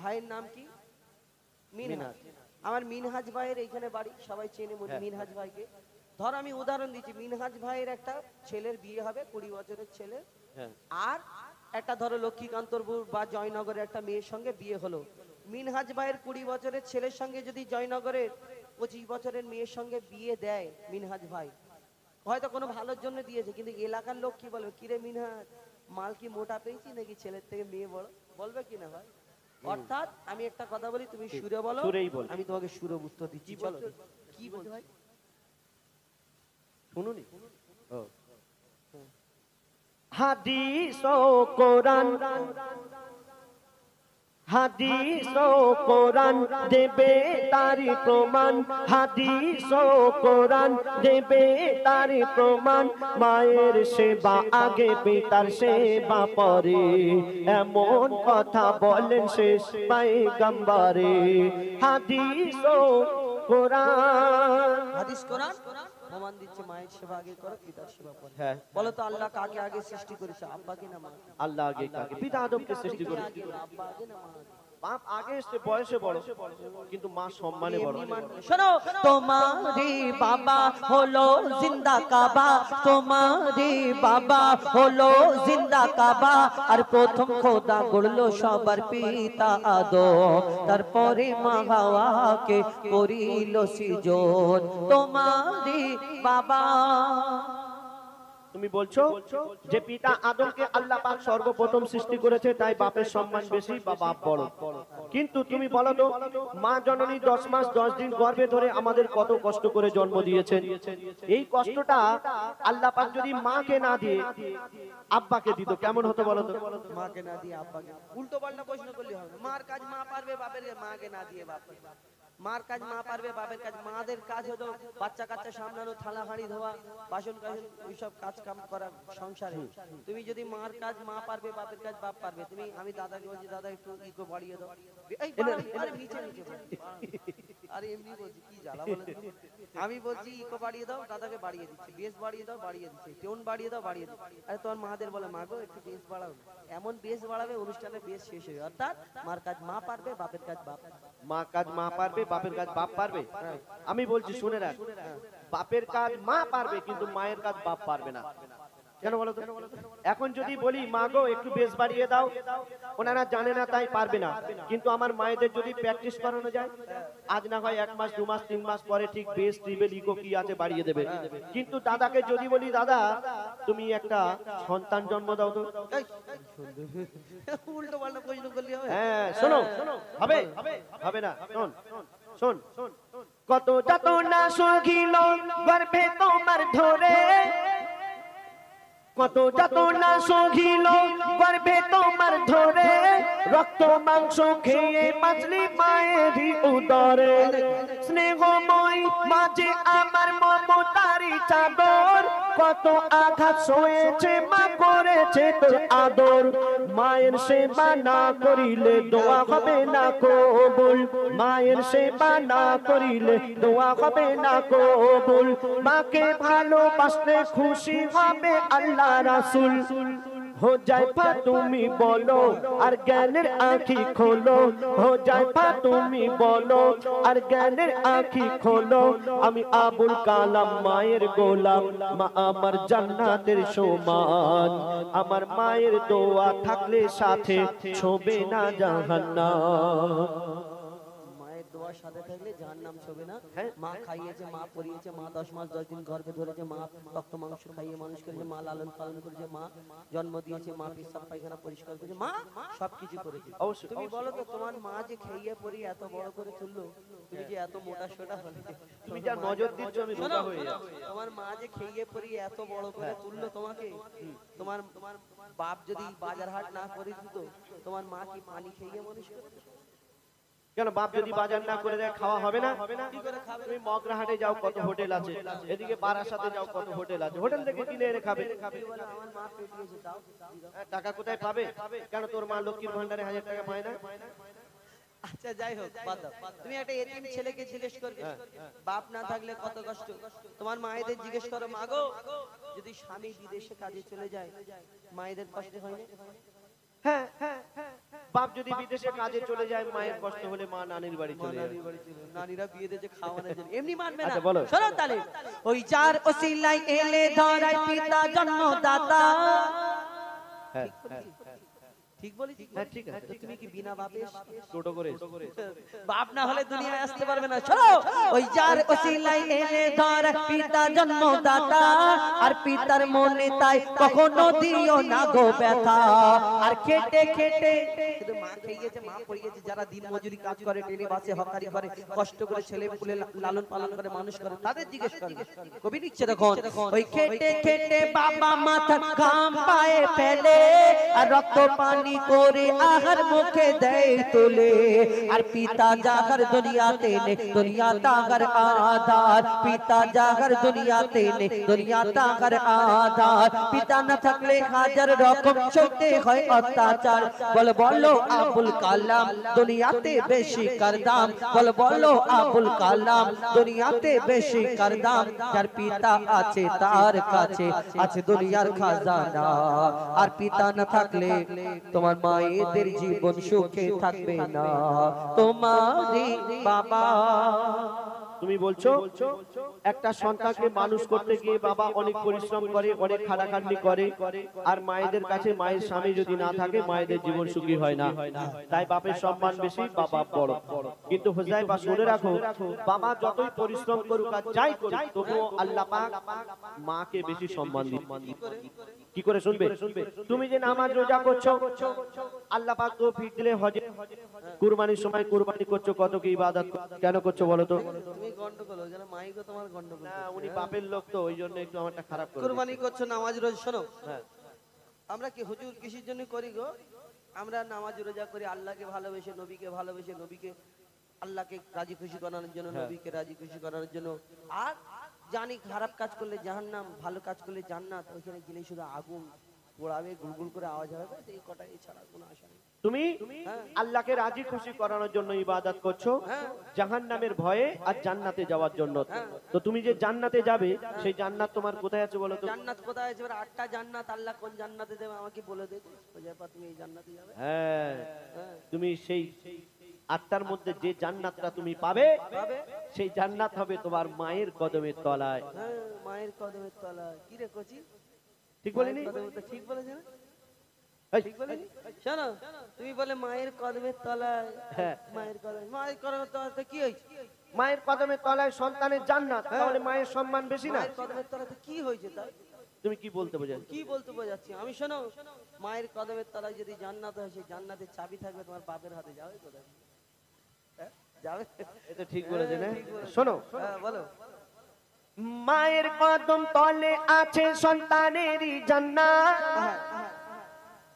ভাইয়ের নাম কি? মিনহাজ। আমার মিনহাজ ভাইয়ের এইখানে বাড়ি, সবাই চেনে মিনহাজ ভাইকে। ধর আমি উদাহরণ দিচ্ছি, মিনহাজ ভাইয়ের একটা ছেলের বিয়ে হবে, 20 বছরের ছেলে, হ্যাঁ। আর একটা ধরো লক্ষ্মীকান্তপুর বা জয়নগরের একটা মেয়ের সঙ্গে বিয়ে হলো। মিনহাজ ভাইয়ের 20 বছরের ছেলের সঙ্গে যদি জয়নগরের 25 বছরের মেয়ের সঙ্গে বিয়ে দেয় মিনহাজ ভাই, হয়তো কোনো ভালোর জন্য দিয়েছে, কিন্তু এলাকার লোক কি বলবে, কিরে মিনহাজ মাল কি মোটা পেয়েছি নাকি ছেলের থেকে মেয়ে বড়, বলবে কি না ভাই? অর্থাৎ আমি একটা কথা বলি, তুমি সুরে বলো, সুরেই বল। আমি তোমাকে সুরে উত্তর দিচ্ছি। চলো, কি বলছো ভাই? শুনুনি? হাদিস ও কোরআন, হাদিস ও কোরআন দেবে তারি প্রমাণ, হাদিস ও কোরআন দেবে তারি প্রমাণ। মায়ের সেবা আগে পিতার সেবা পরে, এমন কথা বলেন শেষ পয়গম্বরে। হাদিস ও কোরআন, হাদিস কোরআন প্রমাণ দিচ্ছে মায়ের সেবা আগে করো, পিতার সেবা পরে। হ্যাঁ। বলো তো আল্লাহ কাকে আগে সৃষ্টি করেছে, আব্বা কি না মা? আল্লাহ আগে কাকে? পিতা আদমকে সৃষ্টি করেছে। আব্বা আগে না মা আগে? বাপ আগে এসছে বয়সে বড়, কিন্তু মা সম্মানে বড়। শোনো, তোমারি বাবা হলো জিন্দা কাবা, তোমারি বাবা হলো জিন্দা কাবা, আর প্রথম খোদা গড়লো সবার পিতা আদম, তারপরে মা হাওয়াকে করিল সৃজন। তোমারি বাবা। তুমি বলছো যে পিতা আদমকে আল্লাহ পাক সর্বপ্রথম সৃষ্টি করেছে, তাই বাপের সম্মান বেশি বা বাপ বড়। কিন্তু তুমি বলো তো, মা জননী 10 মাস 10 দিন গর্ভে ধরে আমাদের কত কষ্ট করে জন্ম দিয়েছেন। এই কষ্টটা আল্লাহ পাক যদি মাকে না দিয়ে আব্বাকে দিত কেমন হতো বলো তো? মাকে না দিয়ে আব্বাকে, উল্টো পাল্টা প্রশ্ন করলে হবে। মার কাজ মা পারবে, বাপের মাকে না দিয়ে বাপ। মার কাজ মা পারবে, বাপের কাজ, মাদের কাজ হলো বাচ্চা কাচ্চা সামলানো, থালা হাঁড়ি ধোয়া, বাসন কাসন, ওইসব কাজ কাম করা সংসারে। তুমি যদি মার কাজ মা পারবে, বাপের কাজ বাপ পারবে। তুমি, আমি দাদাকে বলছি, দাদা একটু ইকো বাড়িয়ে দাও, এই আরে নিচে নিচে আরে এমনি বলছি, কি জ্বালা বলে। আমি বলছি ইকো বাড়িয়ে দাও, দাদাকে বাড়িয়ে দিচ্ছি, বেস বাড়িয়ে দাও, বাড়িয়ে দিচ্ছি, টোন বাড়িয়ে দাও, বাড়িয়ে দিচ্ছি। আরে তোমার মাদের বলে, মা গো একটু বেস বাড়াও, এমন বেস বাড়াবে অনুষ্ঠানে বেস শেষ হয়ে। অর্থাৎ মার কাজ মা পারবে, বাপের কাজ বাপ। মা কাজ মা পারবে, বাপের কাজ বাপ পারবে। আমি বলছি শুনে রাখ, বাপের কাজ মা পারবে, কিন্তু মায়ের কাজ বাপ পারবে না। কেন বলো তো? এখন যদি বলি মা গো একটু বেস বাড়িয়ে দাও, ওনারা জানে না তাই পারবে না। কিন্তু আমার মায়েদের যদি প্র্যাকটিস করানো যায়, আজ না হয় 1 মাস 2 মাস 3 মাস পরে ঠিক বেস ট্রিবেল ইকো কি আছে বাড়িয়ে দেবে। কিন্তু দাদাকে যদি বলি, দাদা তুমি একটা সন্তান জন্ম দাও তো, উল্টো পাল্টা প্রশ্ন করলে হবে? হ্যাঁ শোনো, হবে হবে না? শোন শোন, কত যাতনা সহিল গর্ভে তোমার ধরে, কত যাতনা সহিল গর্ভে তোমার ধরে, রক্ত মাংস খেয়ে বাঁচলি মায়েরই উদরে। স্নেহময় মাঝে আমার মমতারি চাদর, কত আঘাত সয়েছে মা, করেছে তোর আদর। মায়ের সেবা না করিলে দোয়া হবে না কবুল, মায়ের সেবা না করিলে দোয়া হবে না কবুল। মাকে ভালোবাসলে খুশি হবে আল্লাহ রাসূল। हो जाए पा তুমি বলো আর জ্ঞানের আঁখি খোলো, हो जाए पा তুমি বলো আর জ্ঞানের আঁখি খোলো। আমি আবুল কালাম মায়ের গোলাম, মা আমার জান্নাতের সমান। আমার মায়ের দোয়া থাকলে সাথে ছোবে না জাহান্নাম। মায়ের দোয়ার সাথে থাকলে জাহান্নাম ছবে না। মা খাইয়েছে, মা পরিয়েছে, মা 10 মাস 10 দিন গর্ভে ধরেছে, মা রক্ত মাংস খাইয়ে মানুষ করেছে, মা লালন পালন করেছে, মা জন্ম দিয়েছে, মা পেশাব পায়খানা পরিষ্কার করেছে, মা সবকিছু করেছে। অবশ্যই। তুমি বলো তো, তোমার মা যে খাইয়ে পরিয়ে এত বড় করে তুললো, তুমি যে এত মোটা সোটা হলে, তুমি যা নজর দিচ্ছ আমি রোগা হয়ে যাচ্ছি। তোমার মা যে খাইয়ে পরিয়ে এত বড় করে তুললো তোমাকে, তোমার বাপ যদি বাজার হাট না করে দিত, তোমার মা কি পানি খাইয়ে মানুষ করতো? কেন বাপ যদি বাজার না করে দেয় খাওয়া হবে না? তুমি মগরাহাটে যাও, কত হোটেল আছে, এদিকে বারাসাতে যাও, কত হোটেল আছে, হোটেল থেকে কিনে এনে খাবে। আমার মা পেটিয়েছে, দাও টাকা কোথায় পাবে? কেন তোর মা লক্ষ্মীর ভান্ডারে 1000 টাকা পায় না? আচ্ছা যাই হোক, বাদ দাও। তুমি একটা এতিম ছেলেকে জিজ্ঞেস করবে, বাপ না থাকলে কত কষ্ট। তোমার মায়েদের জিজ্ঞেস করো, মা গো যদি স্বামী বিদেশে কাজে চলে যায়, মায়েদের কষ্ট হয় না? হ্যাঁ, বাপ যদি বিদেশে কাজে চলে যায়, মায়ের কষ্ট হলে মা নানির বাড়ি চলে যায়। নানীরা বিয়ে দিয়েছে খাওয়ানোর জন্য, এমনি মানবে না। আচ্ছা বলো। শোনো তাহলে, ওই যার ওসিলায় এলে ধরায় পিতা জন্মদাতা। হ্যাঁ ঠিক বলেছি? হ্যাঁ ঠিক আছে। তো তুমি কি বিনা বাপে টোটো করে বাপ না হলে দুনিয়ায় আসতে পারবে না। শোনো, ওই যার ওসিলায় এলে ধরায় পিতা জন্মদাতা, আর পিতার মনে তাই কখনো দিও না গো ব্যথা। আর খেটে খেটে শুধু মা খাইয়েছে, মা পড়িয়েছে, যারা দিন মজুরি কাজ করে, টেনে বাসে হকারি করে, কষ্ট করে ছেলে পুলে লালন পালন করে মানুষ করে, তাদের জিজ্ঞেস করবে। কবি লিখছে দেখুন, ওই খেটে খেটে বাবা মাথা ঘাম পায়ে ফেলে, আর রক্ত পানি করে আহার মুখে দেয় তুলে। আর পিতা জাগার দুনিয়াতে নে, দুনিয়া তাগার আধার। পিতা জাগার দুনিয়াতে নে, দুনিয়া তাগার আধার। পিতা না থাকলে হাজার রকম সইতে হয় অত্যাচার। বলো বলো বলো আবুল কালাম দুনিয়াতে বেশি করদাম বলো বলো আবুল কালাম দুনিয়াতে বেশি করদাম যার পিতা আছে তার কাছে আছে দুনিয়ার খাজানা আর পিতা না থাকলে তোমার মায়েদের জীবন সুখে থাকবে না তোমারই বাবা তুমি বলছো একটা সন্তানকে মানুষ করতে গিয়ে বাবা অনেক পরিশ্রম করে অনেক খাটাখাটনি করে আর মায়েদের কাছে মায়ের স্বামী যদি না থাকে মায়েদের জীবন সুখী হয় না তাই বাপের সম্মান বেশি বাবা বড় কিন্তু হুযায়ফা শুনে রাখো বাবা যতই পরিশ্রম করুক আর যাই করুক তবুও আল্লাহ পাক মাকে বেশি সম্মান দিন কি করে শুনবে তুমি যে নামাজ রোজা করছো আল্লাহ পাক তো ফিট দিলে হজে কুরবানির সময় কুরবানি করছো কত কি ইবাদত কেন করছো বলো তো তুমি গন্ডগোল ওই জন্য মাইকও তোমার গন্ডগোল না উনি বাপের লোক তো ওই জন্য একটু আমারটা খারাপ করে কুরবানি করছো নামাজ রোজ শোনো হ্যাঁ আমরা কি হুজুর কিসের জন্য করি গো আমরা নামাজ রোজা করি আল্লাহকে ভালোবেসে নবীকে আল্লাহকে রাজি খুশি করানোর জন্য নবীকে রাজি খুশি করানোর জন্য আর জানি খারাপ কাজ করলে জাহান্নাম ভালো কাজ করলে জান্নাত ওইখানে গেলে শুধু আগুন পোড়াবে গুলগুল করে আওয়াজ হবে এই কটা এছাড়া কোনো আশা নেই তুমি আল্লাহকে রাজি খুশি করানোর জন্য ইবাদত করছো জাহান্নামের ভয়ে আর জান্নাতে যাওয়ার জন্য তো তুমি যে জান্নাতে যাবে সেই জান্নাত তোমার কোথায় আছে বলো তো জান্নাত কোথায় আছে এবার 8টা জান্নাত আল্লাহ কোন জান্নাতে দেবে আমাকে বলে দে হুযায়ফা তুমি এই জান্নাতে যাবে হ্যাঁ তুমি সেই 8টার মধ্যে যে জান্নাতটা তুমি পাবে সেই জান্নাত হবে তোমার মায়ের কদমের তলায় হ্যাঁ মায়ের কদমের তলায় কি রে কচি ঠিক বলিনি ঠিক বলেছে না এই, ঠিক বলেনি শোনো তুমি বলে মায়ের কদমের তলায় হ্যাঁ। মায়ের কদমের তলাতে কি হয়েছে মায়ের কদমের তলায় সন্তানের জান্নাত তাহলে মায়ের সম্মান বেশি না মায়ের কদমের তলাতে কি হয়েছে তাই তুমি কি বলতে বোঝাচ্ছ কি বলতে বোঝাচ্ছি আমি শোনো মায়ের কদমের তলায় যদি জান্নাত হয় সেই জান্নাতের চাবি থাকবে তোমার বাপের হাতে যাবে কোথায় হ্যাঁ? যাবে এটা ঠিক বলেছে না শোনো হ্যাঁ বলো মায়ের কদম তলে আছে সন্তানেরই জান্নাত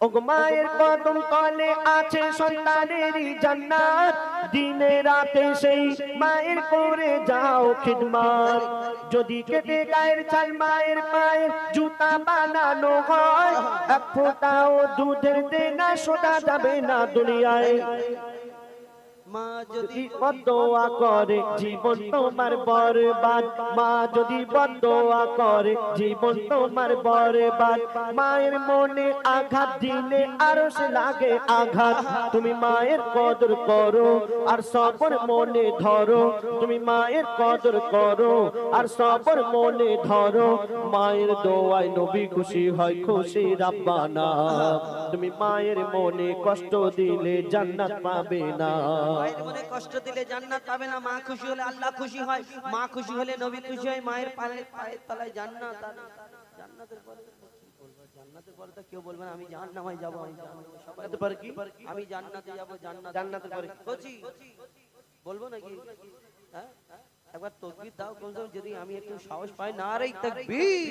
ওগো মায়ের কদম তলে আছে সন্তানেরই জান্নাত দিনে রাতে সেই মায়ের করে যাও খিদমত যদি কেটে গায়ের ছাল মায়ের পায়ের জুতা বানানো হয় এক ফোঁটাও দুধের দেনা শোধা যাবে না দুনিয়ায় মা যদি বদদোয়া করে জীবন তোমার বরবাদ মা যদি বদদোয়া করে জীবন তোমার বরবাদ মায়ের মনে আঘাত দিলে আরশ লাগে আঘাত তুমি মায়ের কদর করো আর সবর মনে ধরো তুমি মায়ের কদর করো আর সবর মনে ধরো মায়ের দোয়ায় নবী খুশি হয় খুশি রাব্বানা তুমি মায়ের মনে কষ্ট দিলে জান্নাত পাবে না মায়ের মনে কষ্ট দিলে জান্নাত পাবে না মা খুশি হলে আল্লাহ খুশি হয় মা খুশি হলে নবী খুশি হয় মায়ের পায়ের তলায় জান্নাত আর জান্নাতের পরে কি বলবো জান্নাতের পরে তো কেউ বলবে না আমি জাহান্নামে যাব আমি জাহান্নামে সবাই পরে কি আমি জান্নাতে যাব জান্নাতের পরে বলছি বলবো নাকি হ্যাঁ একবার তাকবীর দাও কমসম যদি আমি একটু সাহস পাই নারে তাকবীর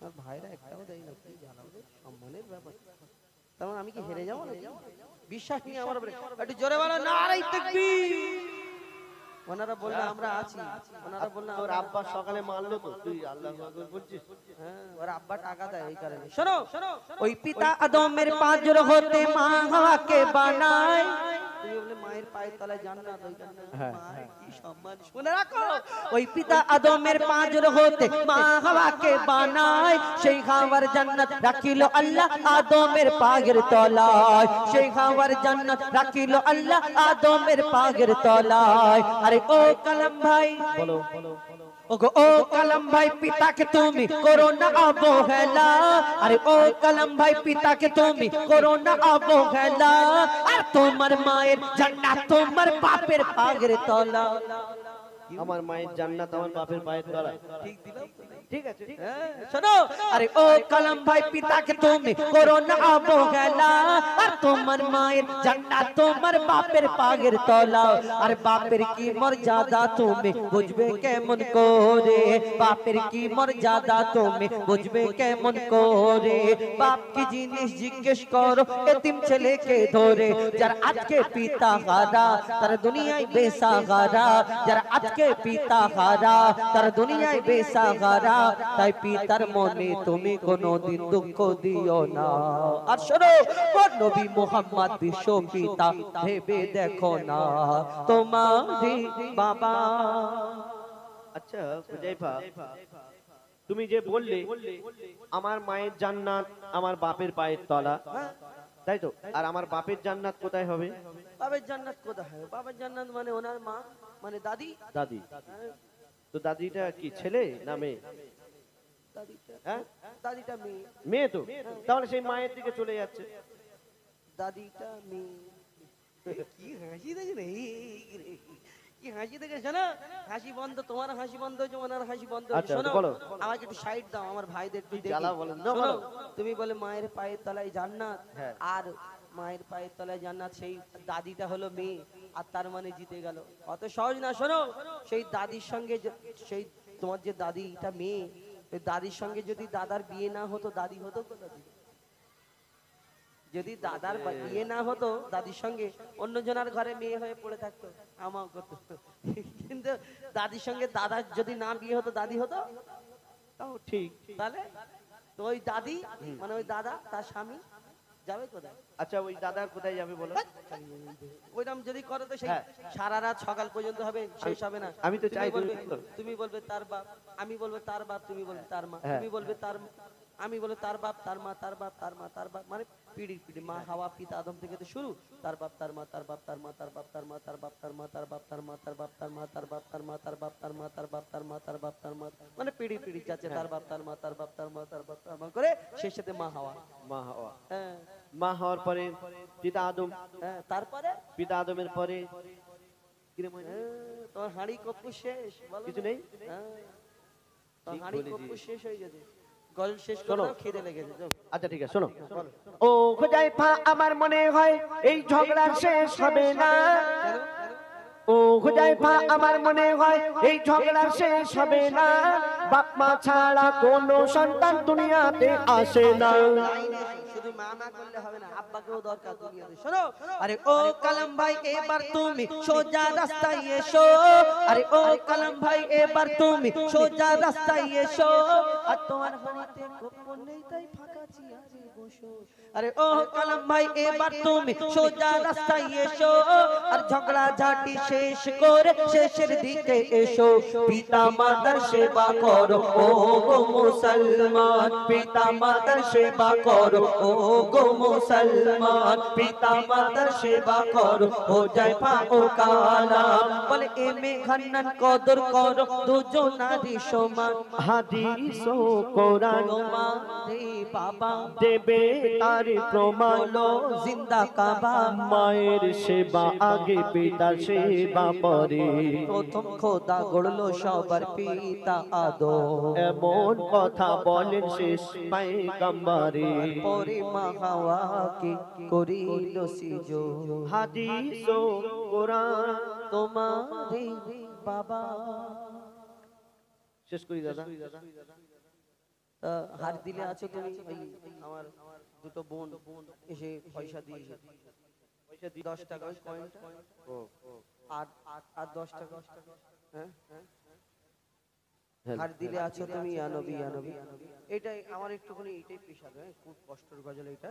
আর ভাইরা একটাও দেয় না কি জানাবো সম্মানের ব্যাপার তার আমি কি হেরে যাবো নাকি বিশ্বাস নিয়ে আমার উপরে একটু জোরে বলো নারে তাকবীর ওনারা বললে আমরা আছি ওনারা বললে তোর আব্বা সকালে মারলো তো তুই আল্লাহু আকবার বলছিস হ্যাঁ ওর আব্বা টাকা দেয় এই কারণে শোনো ওই পিতা আদমের পাঁজর হতে মা হাওয়াকে বানায় তুমি বলে মায়ের পায়ের তলায় জান্নাত ওই কারণে মায়ের কি সম্মান শুনে রাখো ওই পিতা আদমের পাঁজর হতে মা হাওয়াকে বানায় সেই হাওয়ার জান্নাত রাখিল আল্লাহ আদমের পায়ের তলায় সেই হাওয়ার জান্নাত রাখিল আল্লাহ আদমের পায়ের তলায় আরে ও কালাম ভাই বলো ওগো ও কালাম ভাই পিতাকে তুমি করো না অবহেলা আরে ও কালাম ভাই পিতাকে তুমি করো না অবহেলা আর তোমার মায়ের জান্নাত তোমার বাপের পায়ের তলা আমার মায়ের জান্নাত আমার বাপের পায়ের তলায় ঠিক দিলাম ঠিক আছে শোনো আরে ও কালাম ভাই পিতাকে তুমি করো না অবহেলা আর তোমার মায়ের জান্নাত তোমার বাপের পায়ের তলা আর বাপের কি মর্যাদা তুমি বুঝবে কেমন করে বাপের কি মর্যাদা তুমি বুঝবে কেমন করে বাপ কি জিনিস জিজ্ঞেস করো এতিম ছেলেকে ধরে যার আজকে পিতা হারা তার দুনিয়ায় বেসাহারা যার আজকে যে পিতা হারা তার দুনিয়ায় বেসাহারা, তাই পিতার মনে তুমি কোনোদিন দুঃখ দিও না। আর শোনো, নবী মুহাম্মদ বিশ্ব পিতা ভেবে দেখো না তোমারই বাবা। আচ্ছা হুজাইফা, তুমি যে বললে আমার মায়ের জান্নাত আমার বাপের পায়ের তলা, তাই তো? আর আমার বাপের জান্নাত কোথায় হবে? বাবার জান্নাত কোথায় হবে? বাবার জান্নাত মানে ওনার মা, মানে দাদি। দাদি। তো দাদিটা কি ছেলে না মেয়ে? দাদিটা, হ্যাঁ দাদিটা মেয়ে। মেয়ে তো, তাহলে সেই মায়ের দিকে চলে যাচ্ছে। দাদিটা মেয়ে। কি হাসি দেখে রে, কি হাসি দেখেছো না? হাসি বন্ধ, তোমার হাসি বন্ধ হয়েছে, ওনার হাসি বন্ধ হয়েছে। আচ্ছা, শোনো, বলো। আমাকে একটু সাইড দাও, আমার ভাইদের একটু দেখি। জ্বালা বলেন না, শোনো, বলো। তুমি বলে মায়ের পায়ের তলায় জান্নাত, হ্যাঁ। আর মায়ের পায়ের তলায় জান্নাত, সেই দাদিটা হলো মেয়ে, আর তার মানে জিতে গেল। অত সহজ না। শোনো, সেই দাদির সঙ্গে সেই তোমার যে দাদিটা মেয়ে, ওই দাদির সঙ্গে যদি দাদার বিয়ে না হতো, দাদি হতো কোথা থেকে? যদি দাদার বিয়ে না হতো, দাদির সঙ্গে অন্য জনের ঘরে মেয়ে হয়ে পড়ে থাকতো, আমাও করতো। কিন্তু দাদির সঙ্গে দাদার যদি না বিয়ে হতো, দাদি হতো। তাও ঠিক। তাহলে তো ওই দাদি মানে ওই দাদা তার স্বামী যাবে কোথায়? আচ্ছা ওই দাদা কোথায় যাবে বলো? ওইরকম যদি করে তো সেই হ্যাঁ। সারা রাত সকাল পর্যন্ত হবে, শেষ হবে না। আমি তো তুমি চাই বলবে, তুমি করো। তুমি বলবে তার বাপ, আমি বলবো তার বাপ, তুমি বলবে তার মা, হ্যাঁ। তুমি বলবে তার, আমি বলে তার বাপ, তার মা, তার বাপ, তার মা, তার বাপ, মানে পিড়ি পিড়ি মা হাওয়া পিতা আদম থেকে তো শুরু, তার বাপ, তার মা, তার বাপ, তার মা, তার বাপ, তার মা, তার বাপ, তার মা, তার বাপ, তার মা, তার বাপ, তার মা, তার বাপ, তার মা, তার বাপ, তার মা, তার বাপ, তার মা, তার বাপ, তার মা, মানে পিড়ি পিড়ি যাচ্ছে, তার বাপ, তার মা, তার বাপ, তার মা, তার বাপ, তার মা করে শেষ সাথে মা হাওয়া। মা হওয়া। হ্যাঁ, মা হওয়ার পরে পিতা আদম, হ্যাঁ, তারপরে পিতা আদমের পরে কিরম হয়? তোমার হাঁড়ি কপ্পু শেষ, বলো কিছু না? নেই? হ্যাঁ, তোমার ঠিক হাঁড়ি বলেছিস। কপ্পু শেষ হয়ে গেছে, গল্প শেষ শোনো। করো, খিদে লেগেছে, যাও। আচ্ছা ঠিক আছে, শোনো। ও হুজাইফা, আমার মনে হয় এই ঝগড়া শেষ হবে না। ও হুজাইফা, আমার মনে হয় এই ঝগড়া শেষ হবে না। বাপ মা ছাড়া কোনো সন্তান দুনিয়াতে আসে না। লাইনে এসো, শুধু মা না করলে হবে না, আব্বাকেও দরকার দুনিয়াতে। শোনো, আরে ও কালাম ভাই এবার তুমি সোজা রাস্তায় এসো, আরে ও কালাম ভাই এবার তুমি সোজা রাস্তায় এসো, আর তোমার হাঁড়িতে গোপন নেই তাই ফাঁকা চেয়ারে বসো। আরে ও কালাম ভাই এবার তুমি সোজা রাস্তায় এসো, আর ঝগড়া ঝাঁটি শেষ করে শেষের দিকে এসো। পিতা মাতার সেবা করো ও গো মুসলমান, পিতা মাতার সেবা করো ও গো মুসলমান, পিতা মাতার সেবা করো হুজাইফা ও কালাম। বলে এমে খান্নান কদর করো দুজনারই সমান, হাদিস ও কোরআন তোমারে বাবা দেবে তার প্রমাণ। বলো জিন্দা কাবা, মায়ের সেবা আগে পিতার সেবা পরে। প্রথম খোদা গড়লো সবার পিতা আদম, এমন কথা বলেন শেষ পয়গম্বরে। পরে মা হাওয়াকে করিল সিজদ, হাদিস ও কোরআন তোমারে বাবা। শেষ করি দাদা। হাত দিলে আছো তুমি, এই আমার দুটো বোন এসে পয়সা দিয়ে, পয়সা দিয়ে 10 টাকা ওই কয়েনটা, ও আর আর 10 টাকা, হ্যাঁ, হ্যাঁ। হাত দিলে আছো তুমি আনবি আনবি। এটাই আমার একটুখানি, এইটাই পেশা, হ্যাঁ, খুব কষ্টের গজল এটা।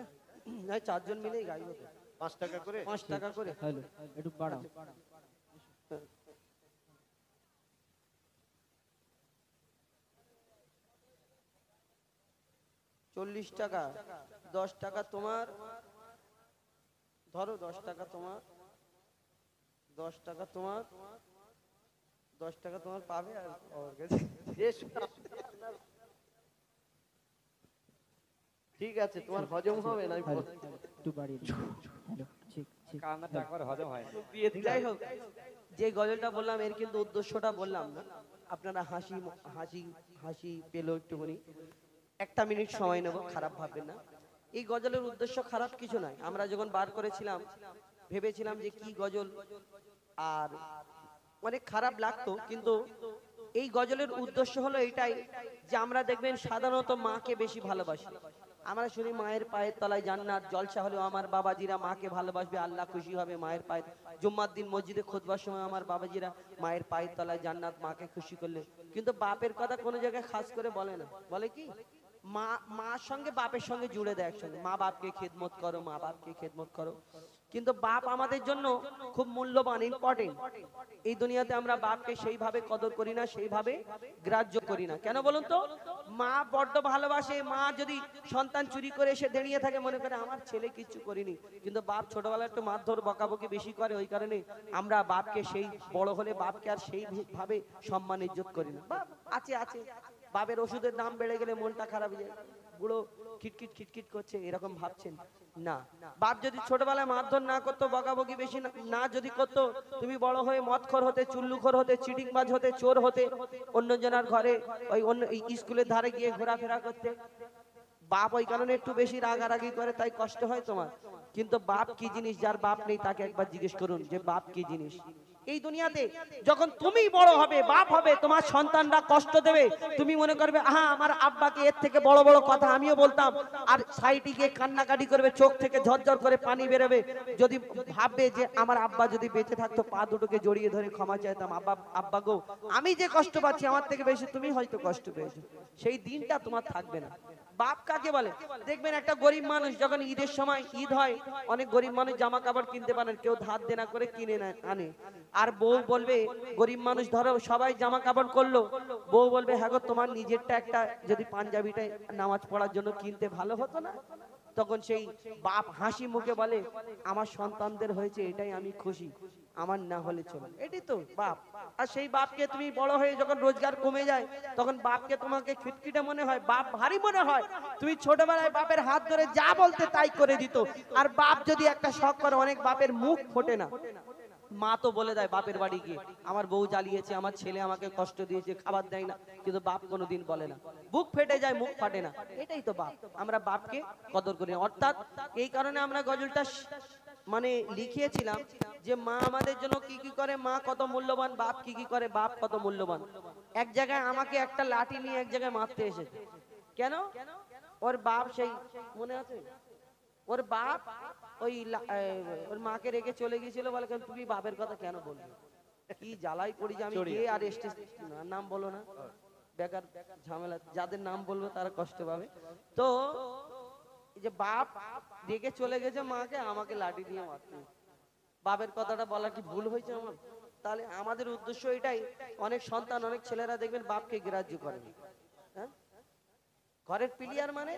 না, 4 জন মিলেই গাইবো তো, 5 টাকা করে। 5 টাকা করে। একটু বাড়াও। 40 টাকা, 10 টাকা তোমার, ধরো 10 টাকা তোমার, 10 টাকা তোমার, 10 টাকা তোমার পাবে, আর ওর কাছে ঠিক আছে, তোমার হজম হবে না? একটু বাড়িয়ে দিও। হ্যালো, ঠিক ঠিক। যাই হোক, যে গজলটা বললাম এর কিন্তু উদ্দেশ্যটা বললাম না, আপনারা হাসি হাসি হাসি পেলো একটুখানি। 1 মিনিট সময় নেব, খারাপ ভাববেন না। এই গজলের উদ্দেশ্য খারাপ কিছু নয়। আমরা যখন বার করেছিলাম ভেবেছিলাম যে কি গজল, আর অনেক খারাপ লাগতো, কিন্তু এই গজলের উদ্দেশ্য হলো এটাই যে আমরা দেখবেন সাধারণত মাকে বেশি ভালোবাসি, আমরা শুনি মায়ের পায়ের তলায় জান্নাত, জলসা হলেও আমার বাবাজিরা মাকে ভালোবাসবে, আল্লাহ খুশি হবে মায়ের পায়ের। জুম্মার দিন মসজিদে খুতবার সময় আমার বাবাজিরা মায়ের পায়ের তলায় জান্নাত, মাকে খুশি করলে। কিন্তু বাপের কথা কোনো জায়গায় খাস করে বলে না, বলে কি মা মার সঙ্গে বাপের সঙ্গে জুড়ে দেয় একসঙ্গে, মা বাপকে খেদমত করো, মা বাপকে খেদমত করো। কিন্তু বাপ আমাদের জন্য খুব মূল্যবান, ইম্পর্টেন্ট। এই দুনিয়াতে আমরা বাপকে সেইভাবে কদর করি না, সেইভাবে গ্রাহ্য করি না। কেন বলুন তো? মা বড্ড ভালোবাসে। মা যদি সন্তান চুরি করে এসে দাঁড়িয়ে থাকে, মনে করে আমার ছেলে কিছু করিনি, কিন্তু বাপ ছোটবেলায় একটু মারধর বকাবকি বেশি করে, ওই কারণে আমরা বাপকে সেই বড় হলে বাপকে আর সেইভাবে সম্মান ইজ্জত করি না। বাপ আছে আছে, বাপের ওষুধের দাম বেড়ে গেলে মনটা খারাপ হয়ে যায়, বুড়ো খিটখিট খিটখিট করছে, এরকম ভাবছেন না। বাপ যদি ছোটবেলায় মারধর না করতো, বকাবকি বেশি না যদি করতো, তুমি বড় হয়ে মদখোর হতে, চুল্লুখোর হতে, চিটিংবাজ হতে, চোর হতে, অন্যজনের ঘরে ওই অন্য স্কুলের ধারে গিয়ে ঘোরাফেরা করতে। বাপ ওই কারণে একটু বেশি রাগারাগি করে, তাই কষ্ট হয় তোমার। কিন্তু বাপ কি জিনিস, যার বাপ নেই তাকে একবার জিজ্ঞেস করুন যে বাপ কি জিনিস। এই দুনিয়াতে যখন তুমি বড় হবে, বাপ হবে, তোমার সন্তানরা কষ্ট দেবে, তুমি মনে করবে আহা আমার আব্বাকে এর থেকে বড় বড় কথা আমিও বলতাম, আর সাইডে গিয়ে কান্নাকাটি করবে, চোখ থেকে ঝরঝর করে পানি বেরোবে। যদি ভাববে যে আমার আব্বা যদি বেঁচে থাকতো, পা দুটোকে জড়িয়ে ধরে ক্ষমা চাইতাম, আব্বা আব্বা গো আমি যে কষ্ট পাচ্ছি আমার থেকে বেশি তুমি হয়তো কষ্ট পেয়েছো, সেই দিনটা তোমার থাকবে না। বাপ কাকে বলে? দেখবেন একটা গরিব মানুষ যখন ঈদের সময় ঈদ হয়, অনেক গরিব মানুষ জামা কাপড় কিনতে পারেন, কেউ ধার দেনা করে কিনে আনে। আর বউ বলবে, গরিব মানুষ ধরো সবাই জামা কাপড় করলো, বউ বলবে হ্যাঁ গো তোমার নিজেরটা একটা যদি পাঞ্জাবিটা নামাজ পড়ার জন্য কিনতে ভালো হতো না। তখন সেই বাপ হাসি মুখে বলে আমার সন্তানদের হয়েছে এটাই আমি খুশি, আমার না হলে চলে। এটাই তো বাপ। আর সেই বাপকে তুমি বড় হয়ে যখন রোজগার কমে যায়, তখন বাপকে তোমাকে খিটখিটে মনে হয়, বাপ ভারী মনে হয়। তুমি ছোটবেলায় বাপের হাত ধরে যা বলতে তাই করে দিত। আর বাপ যদি একটা শখ করে, অনেক বাপের মুখ ফোটে না, মা তো বলে দেয় বাপের বাড়ি গিয়ে আমার বউ জ্বালিয়েছে, আমার ছেলে আমাকে কষ্ট দিয়েছে, খাবার দেয় না, কিন্তু বাপ কোনোদিন বলে না, বুক ফেটে যায় মুখ ফাটে না। এটাই তো বাপ। আমরা বাপকে কদর করি না। অর্থাৎ এই কারণে আমরা গজলটা মানে লিখিয়েছিলাম যে মা আমাদের জন্য কি কি করে, মা কত মূল্যবান, বাপ কি কি করে, বাপ কত মূল্যবান। এক জায়গায় আমাকে একটা লাঠি নিয়ে এক জায়গায় মারতে এসেছে। কেন? ওর বাপ সেই মনে আছে, ওর বাপ ওই ওর মাকে রেখে চলে গিয়েছিল, বলে তুমি বাপের কথা কেন বলবি, কি জ্বালাই পড়ি যে আমি গিয়ে আর নাম বলো না, বেকার ঝামেলা, যাদের নাম বলবো তারা কষ্ট পাবে। তো এই যে বাপ রেখে চলে গেছে মাকে, আমাকে লাঠি দিয়ে মারতে। বাপের কথাটা বলা কি ভুল হয়েছে আমার? তাহলে আমাদের উদ্দেশ্য এটাই, অনেক সন্তান অনেক ছেলেরা দেখবেন বাপকে গ্রাহ্য করে। হ্যাঁ, ঘরের পিলিয়ার মানে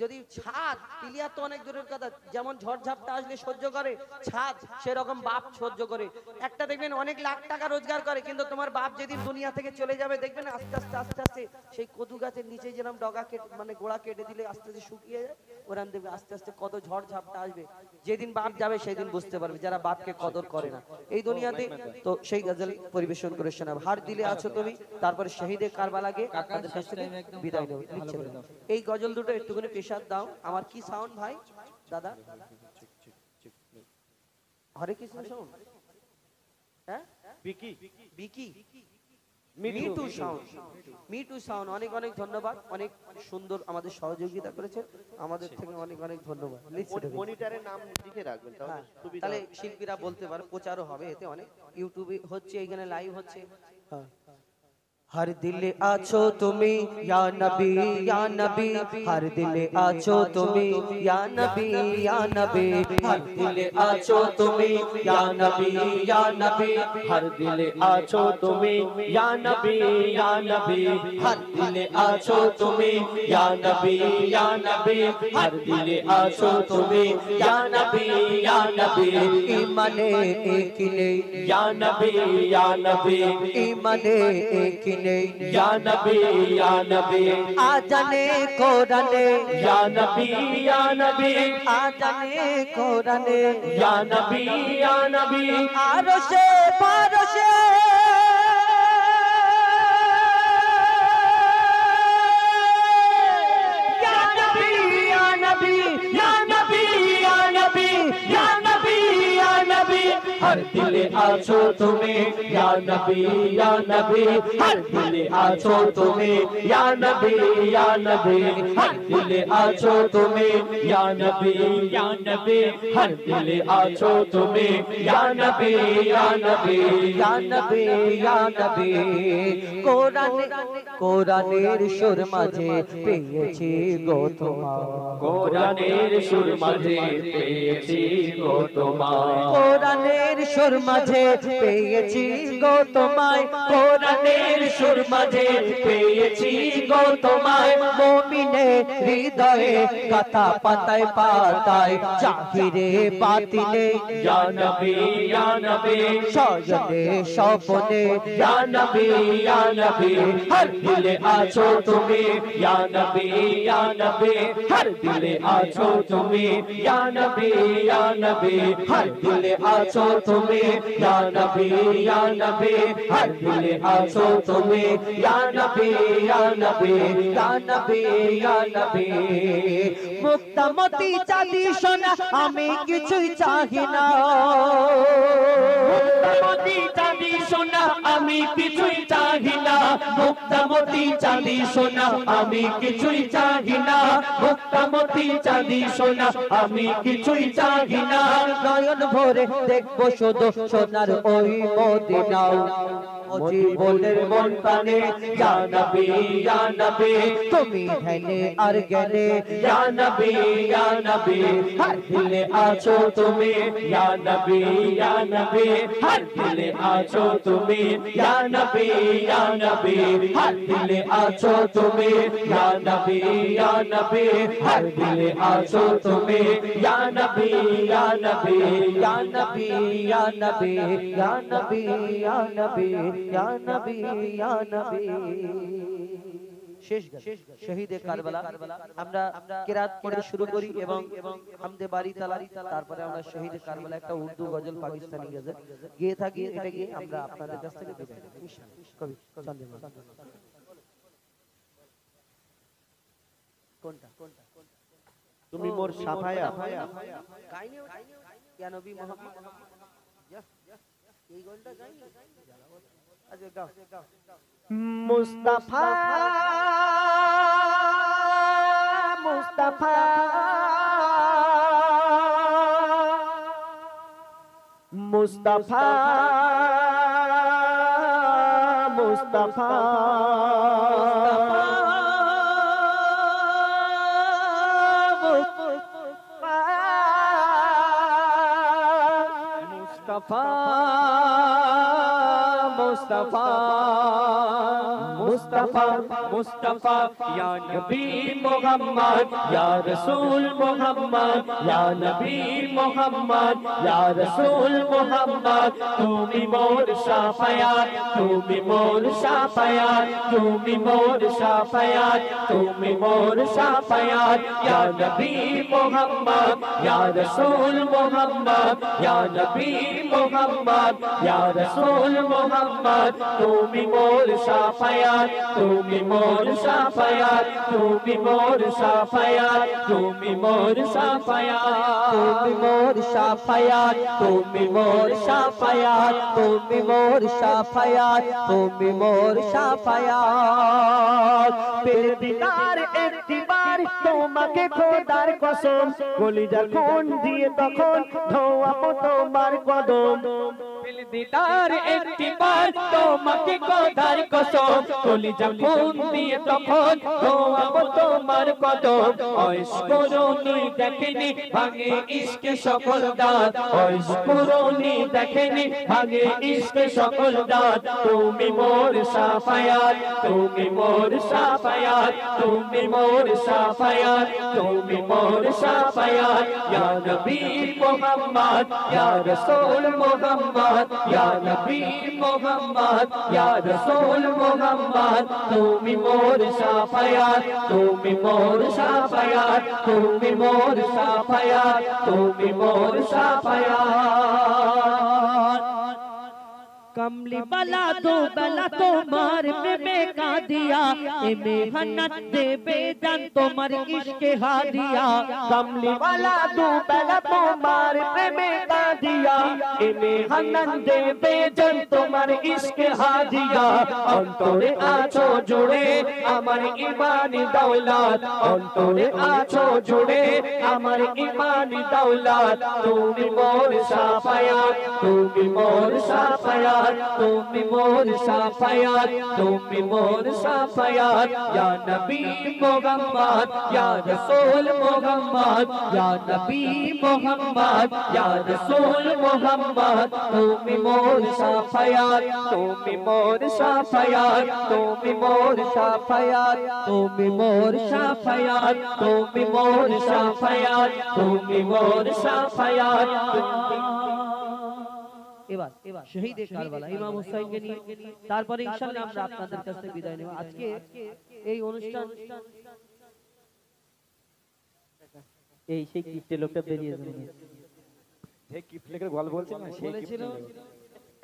যদি ছাদ, পিলিয়ার তো অনেক দূরের কথা, যেমন ঝড়ঝাপটা আসলে সহ্য করে, ছাদ সেরকম বাপ সহ্য করে। একটা দেখবেন অনেক লাখ টাকা রোজগার করে, কিন্তু তোমার বাপ যেদিন দুনিয়া থেকে চলে যাবে, দেখবেন আস্তে আস্তে আস্তে আস্তে সেই কদু গাছের নিচে যেরকম ডগা কেটে মানে গোড়া কেটে দিলে আস্তে আস্তে শুকিয়ে যায়, ওরান দেখবে আস্তে আস্তে কত ঝড়ঝাপটা আসবে। যেদিন বাপ যাবে সেদিন বুঝতে পারবে যারা বাপকে কদর করে না এই দুনিয়াতে। তো সেই গজল পরিবেশন করে শোনাব, হার দিলে আছো তুমি, তারপরে শহীদে কারবালাকে আপনাদের কাছ থেকে বিদায় নেব। এই গজল দুটো একটুখানি পেশাদ দাও। আমার কি সাউন্ড ভাই দাদা? হরে কৃষ্ণ সাউন্ড, হ্যাঁ বিকি বিকি মিটু সাউন্ড, মিটু সাউন্ড, অনেক অনেক ধন্যবাদ, অনেক সুন্দর আমাদের সহযোগিতা করেছেন, আমাদের থেকে অনেক অনেক ধন্যবাদ। মনিটরের নাম লিখে রাখবেন, তাহলে শিল্পীরা বলতে পারে, প্রচারও হবে এতে অনেক, ইউটিউবে হচ্ছে, এখানে লাইভ হচ্ছে। হ্যাঁ, हर दिल आछो तुमी या नबी या नबी, हर दिल आछो तुमी या नबी या नबी, हर दिल आछो तुमी या नबी या नबी, हर दिल आछो तुमी या नबी या नबी, हर दिल आछो तुमी या नबी या नबी, हर दिल आछो तुमी या नबी या नबी, ईमाने एक ने या नबी या नबी, ईमाने एक या नबी या नबी, आजाने कोराने या नबी या नबी, आजाने कोराने या नबी या नबी, आरशे पारशे या नबी या नबी, या नबी या नबी, या नबी या नबी, हर दिल दिले आछो तुम्हें या नबी हर दिले आछो तुम्हें या नबी हर दिले आछो तुम्हें या नबी हर दिले आछो तुम्हें या नबी কোরআনের সুর মাঝে পেয়েছি গো তোমার কোরআনের সুর মাঝে পেয়েছি গো তোমায় কোরআনের সুর মাঝে পেয়েছি গো তোমায় কোরআনের সুর মাঝে পেয়েছি গো তোমায় মুমিনে হৃদয়ে কথা পাতায় পাতায় জাহিরে বাতিনে ইয়া নবী সজনে স্বপনে ইয়া নবী हर दिले आछो तुम्हें या नबी हर दिले आछो तुम्हें या नबी हर दिले आछो तुम्हें या नबी हर दिले आछो तुम्हें या नबी मुक्तामती चाँदी सोना आमी किछुई चाहि ना मुक्तामती चाँदी सोना आमी किछुई चाहि ना मुक्तामती चाँदी सोना आमी किछुई चाहि ना मुक्तामती चाँदी सोना आमी किछुई चाहि ना नयन भरे देखबो शुधु सोनार ओई मदिना জীবনের মন প্রাণে ইয়া নবী তুমি ধ্যানে আর জ্ঞানে ইয়া নবী হর দিলে আছো তুমি ইয়া নবী হর দিলে আছো তুমি ইয়া নবী হর দিলে আছো তুমি ইয়া নবী হর দিলে আছো তুমি ইয়া নবী ইয়া নবী শেষ শহীদে কারবালা আমরা কিরাত পড়ে শুরু করি এবং হামদে বারি তালা তারপরে আমরা শহীদে কারবালা একটা উর্দু গজল পাকিস্তানি গজল গিয়ে থাকি এটা গিয়ে আমরা আপনাদের কাছ থেকে বিদায় নেব ইনশাআল্লাহ কবি চন্দ্রমা কোনটা তুমি মোর সাফায়া গাইনি ইয়া নবী মুহাম্মদ এই গজলটা গাইনি আচ্ছা গাও मुस्तफा मुस्तफा मुस्तफा मुस्तफा मुस्तफा मुस्तफा मुस्तफा मुस्तफा या नबी मोहम्मद या रसूल मोहम्मद या नबी मोहम्मद या रसूल मोहम्मद তুমি মোর শাফায়াত তুমি মোর শাফায়াত তুমি মোর শাফায়াত তুমি মোর শাফায়াত या नबी मोहम्मद या रसूल मोहम्मद या नबी मोहम्मद या रसूल मोहम्मद তুমি মোর শাফায়াত তুমি মোর শাফায়াত তুমি মোর শাফায়াত তুমি মোর শাফায়াত তুমি মোর শাফায়াত তুমি মোর শাফায়াত তুমি মোর শাফায়াত তুমি মোর শাফায়াত পেলে দিদার একটিবার তোমাকে খোদার কসম কলিজা কোন দিয়ে তখন ধোয়াবো তোমার কদম দিদার একটিবার তোমাকে খোদার কসম কলিজা কোন দিয়ে তখন ধোয়াবো তোমার কদম ওইস করুনি দেখেনি ভাঙে ইশকে সকল দাঁত ওইস করুনি দেখেনি ভাঙে ইশকে সকল দাঁত তুমি মোর শাফায়াত তুমি মোর শাফায়াত তুমি মোর শাফায়াত তুমি মোর শাফায়াত ইয়া নবী মুহাম্মদ ইয়া রাসূল মুহাম্মদ ইয়া নবী মুহাম্মদ ইয়া রাসূল মুহাম্মদ তুমি মোর শাফায়াত তুমি মোর শাফায়াত তুমি মোর শাফায়াত তুমি মোর শাফায়াত कमली वाला दो बेला तुम्हार प्रेमे का दिया ए मेहनत दे बेजान तुम्हार इश्क हा दिया कमली वाला दो बेला तुम्हार प्रेमे का दिया ए मेहनत दे बेजान तुम्हार इश्क हा दिया अंतरे आछो जुड़े আমার ঈমানি দৌলত অন্তরে আছো জুড়ে আমার ঈমানি দৌলত তুমি মোর শাফায়াত তুমি মোর শাফায়াত তুমি মোর শাফায়াত তুমি মোর শাফায়াত ইয়া নবী মুহাম্মদ ইয়া রাসূল মুহাম্মদ ইয়া নবী মুহাম্মদ ইয়া রাসূল মুহাম্মদ তুমি মোর শাফায়াত তুমি মোর শাফায়াত তুমি মোর শাফায়াত তুমি মোর শাফায়াত তুমি মোর শাফায়াত তুমি মোর শাফায়াত এবার শহীদে কারবালা ইমাম হুসাইনকে নিয়ে তারপরে ইনশাআল্লাহ আমরা আপনাদের কাছ থেকে বিদায় নেব আজকে এই অনুষ্ঠান এই সেই কিপ্টে লোকটা বেরিয়ে যাবে যে কিপলেকের গল্প বলছে না সেই বলেছিল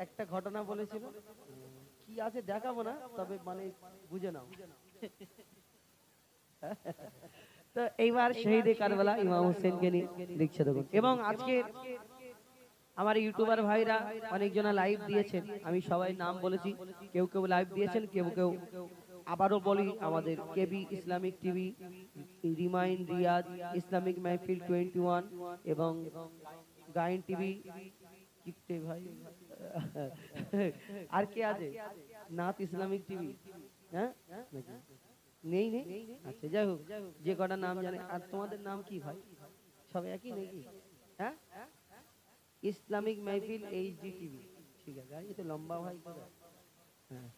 একটা ঘটনা বলেছিল কি আছে দেখাবো না তবে মানে বুঝে নাও তো এইবার শহীদে কারবালা ইমাম হোসেনকে নিয়ে লিখছে দেখুন এবং আজকে আমার ইউটিউবার ভাইরা অনেকজনা লাইভ দিয়েছেন আমি সবাই নাম বলেছি কেউ কেউ লাইভ দিয়েছেন কেউ কেউ আবারও বলি আমাদের কেবি ইসলামিক টিভি রিমাইন রিয়াদ ইসলামিক মাহফিল 21 এবং গায়ন টিভি কিপটে ভাই আর কে আছে নাত ইসলামিক টিভি হ্যাঁ নেই নেই আচ্ছা যাই হোক যে কটা নাম জানে আর তোমাদের নাম কি ভাই সব একই নাকি হ্যাঁ ইসলামিক মাহফিল এইচডি টিভি ঠিক আছে আর এই তো লম্বা ভাই হ্যাঁ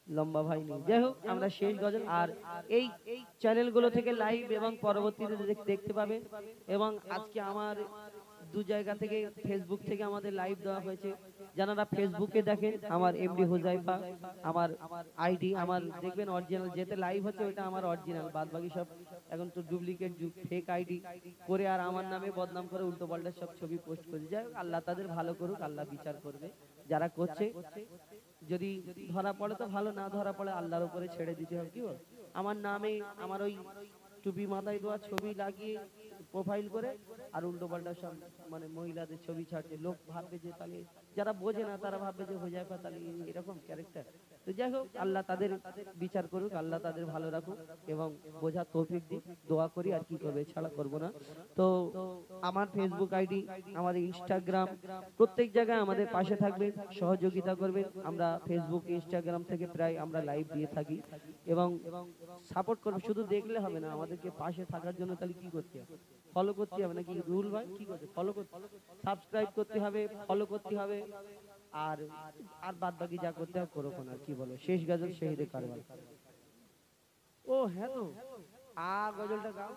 লম্বা ভাই নেই যাই হোক আমরা শেষ গজল আর এই চ্যানেলগুলো থেকে লাইভ এবং পরবর্তীতে দেখতে পাবে এবং আজকে আমার দু জায়গা থেকে ফেসবুক থেকে আমাদের লাইভ দেওয়া হয়েছে যারা ফেসবুকে দেখেন আমার এমডি হুজাইফা আমার আইডি আমার দেখবেন অরিজিনাল যেতে লাইভ হচ্ছে ওটা আমার অরিজিনাল বাদ বাকি সব এখন তো ডুপ্লিকেট যুগ ফেক আইডি করে আর আমার নামে বদনাম করে উল্টো পাল্টা সব ছবি পোস্ট করে যাই হোক আল্লাহ তাদের ভালো করুক আল্লাহ বিচার করবে যারা করছে যদি ধরা পড়ে তো ভালো না ধরা পড়ে আল্লাহর উপরে ছেড়ে দিতে হবে কি বল আমার নামে আমার ওই টুপি মাথায় দেওয়া ছবি লাগিয়ে প্রোফাইল করে আর উল্টো পাল্টা সব মানে মহিলাদের ছবি ছাড়ছে লোক ভাববে যে তাহলে যারা বোঝে না তারা ভাববে যে হুজাইফা তাহলে এরকম ক্যারেক্টার তো যাই হোক আল্লাহ তাদের বিচার করুক আল্লাহ তাদের ভালো রাখুক এবং বোঝার তৌফিক দিক দোয়া করি আর কি করবে ছাড়া করব না তো আমার ফেসবুক আইডি আমাদের ইনস্টাগ্রাম প্রত্যেক জায়গায় আমাদের পাশে থাকবেন সহযোগিতা করবেন আমরা ফেসবুক ইনস্টাগ্রাম থেকে প্রায় আমরা লাইভ দিয়ে থাকি এবং সাপোর্ট করবে শুধু দেখলে হবে না আমাদেরকে পাশে থাকার জন্য তাহলে কি করতে হবে ফলো করতে হবে নাকি রুল ভাই কি করতে ফলো করতে সাবস্ক্রাইব করতে হবে ফলো করতে হবে আর আর বাদ বাকি যা করতে হবে করো আর কি বলো শেষ গজল শহীদে কারবালা ও হ্যাঁ তো গজলটা গাও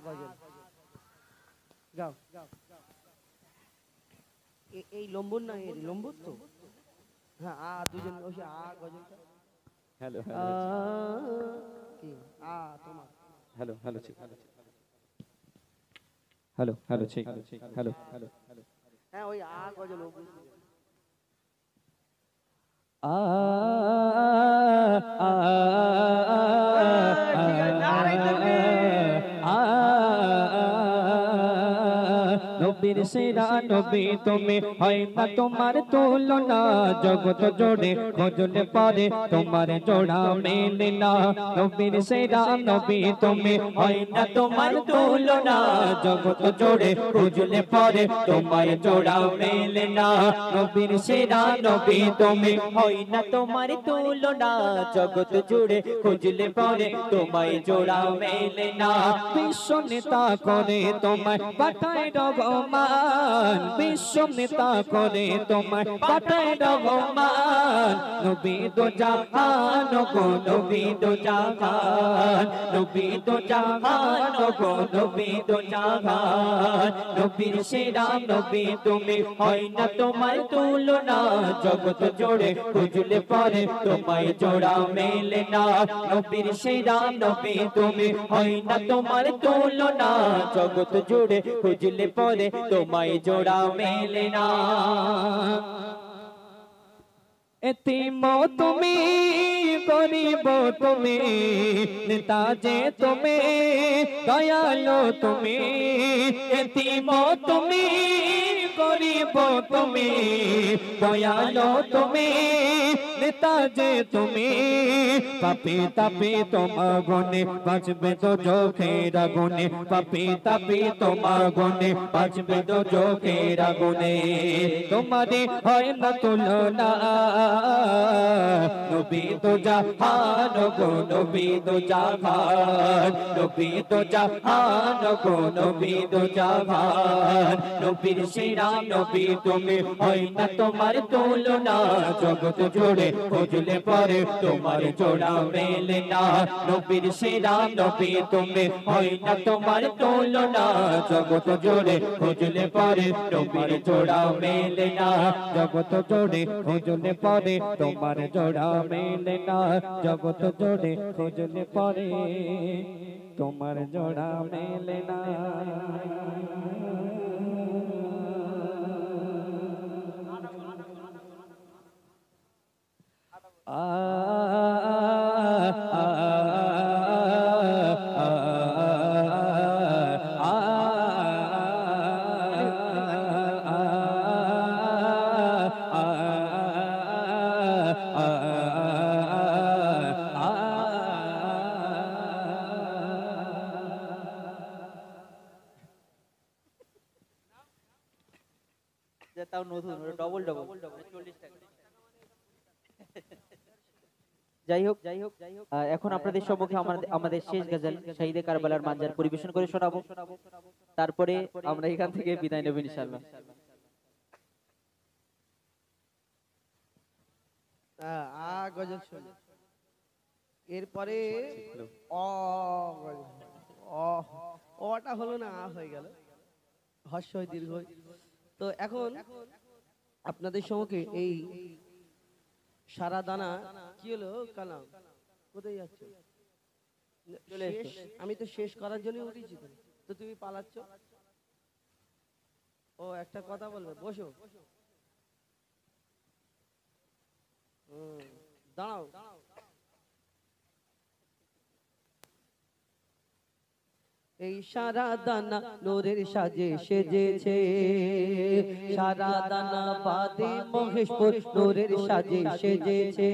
গজল গাও এই লম্বুর না এই লম্বুর তো হ্যাঁ দুজন বসে গজলটা হ্যালো কি তোমার হ্যালো হ্যালো ঠিক হ্যালো হ্যালো ঠিক হ্যালো হ্যালো হ্যাঁ ওই গজল ও বুঝতে নবীর সেরা নবী তুমি হয় না তোমার তুলনা জগৎ জোড়ে খোঁজলে পারে তোমার জোড়া মেলে না নবীর সেরা নবী তুমি হয় না তোমার তুলনা জগৎ জোড়ে খোঁজলে পারে তোমার জোড়া মেলে না নবীর সেরা নবী তুমি হয় না তোমার তুলনা জগৎ জুড়ে খুঁজলে পারে তোমার জোড়া মেলে না বিশ্ব নেতা করে তোমায় পাঠায় রহমান বিশ্ব নেতা করে তোমায় পাঠায় রহমান নবী দো জাহান গো নবী দো জাহান নবী দো জাহান গো নবী দো জাহান নবীর সেরা নবী তুমি হয় না তোমার তুলনা জগৎ জোড়ে খুঁজলে পরে তোমায় জোড়া মেলে না নবীর সেরা নবী তুমি হয় না তোমার তুলনা জগৎ জুড়ে খুঁজলে পরে তোমায় জোড়া মেলে না। এতিম তুমি গরিব তুমি নেতা যে তুমি দয়ালু তুমি। এতিম তুমি গরিব তুমি দয়ালু তুমি নেতা যে তুমি। পাপি তাপি তোমার গুণে বাঁচবে তো চোখের আগুনে। পাপি তাপি তোমার গুণে বাঁচবে তো চোখের আগুনে। তোমারে হয় না তুলনা নবী তো জাহান গো নবী তো জাহান। নবী তো জাহান গো নবী তো জাহান। নবীর সেরা নবী তুমি হয় না তোমার তুলনা। জগৎ জুড়ে খুঁজলে পরে তোমার জোড়া মেলে না। নবীর সেরা নবী তুমি হয় না তোমার তুলনা। জগৎ জুড়ে খুঁজলে পরে তোমার জোড়া মেলে না। জগৎ জুড়ে খুঁজলে পরে তোমার জোড়া মেলে না। জগৎ জুড়ে খুঁজলে পরে তোমার জোড়া মেলে না। তাও নতুন ডবল ডবল 40 টাকা। যাই হোক এখন আপনাদের সম্মুখে আমাদের শেষ গজল শহীদে কারবালার মানজার পরিবেশন করে শোনাবো। তারপরে আমরা এখান থেকে বিদায় নেব ইনশাআল্লাহ। গজল শুন, এরপরে অ গজল। অটা হলো না, আ হয়ে গেল, হর্ষ দীর্ঘ। তো এখন আপনাদের সম্মুখে এই সারা দানা কি হলো কালাম, কোথায় যাচ্ছ? আমি তো শেষ করার জন্য উঠেছি, তো তুমি পালাচ্ছ। ও একটা কথা বলবে, বসো। দাঁড়াও। এই সারা দানা নূরের সাজে সেজেছে, সারা দানা বাদে মহেশপুর নূরের সাজে সেজেছে।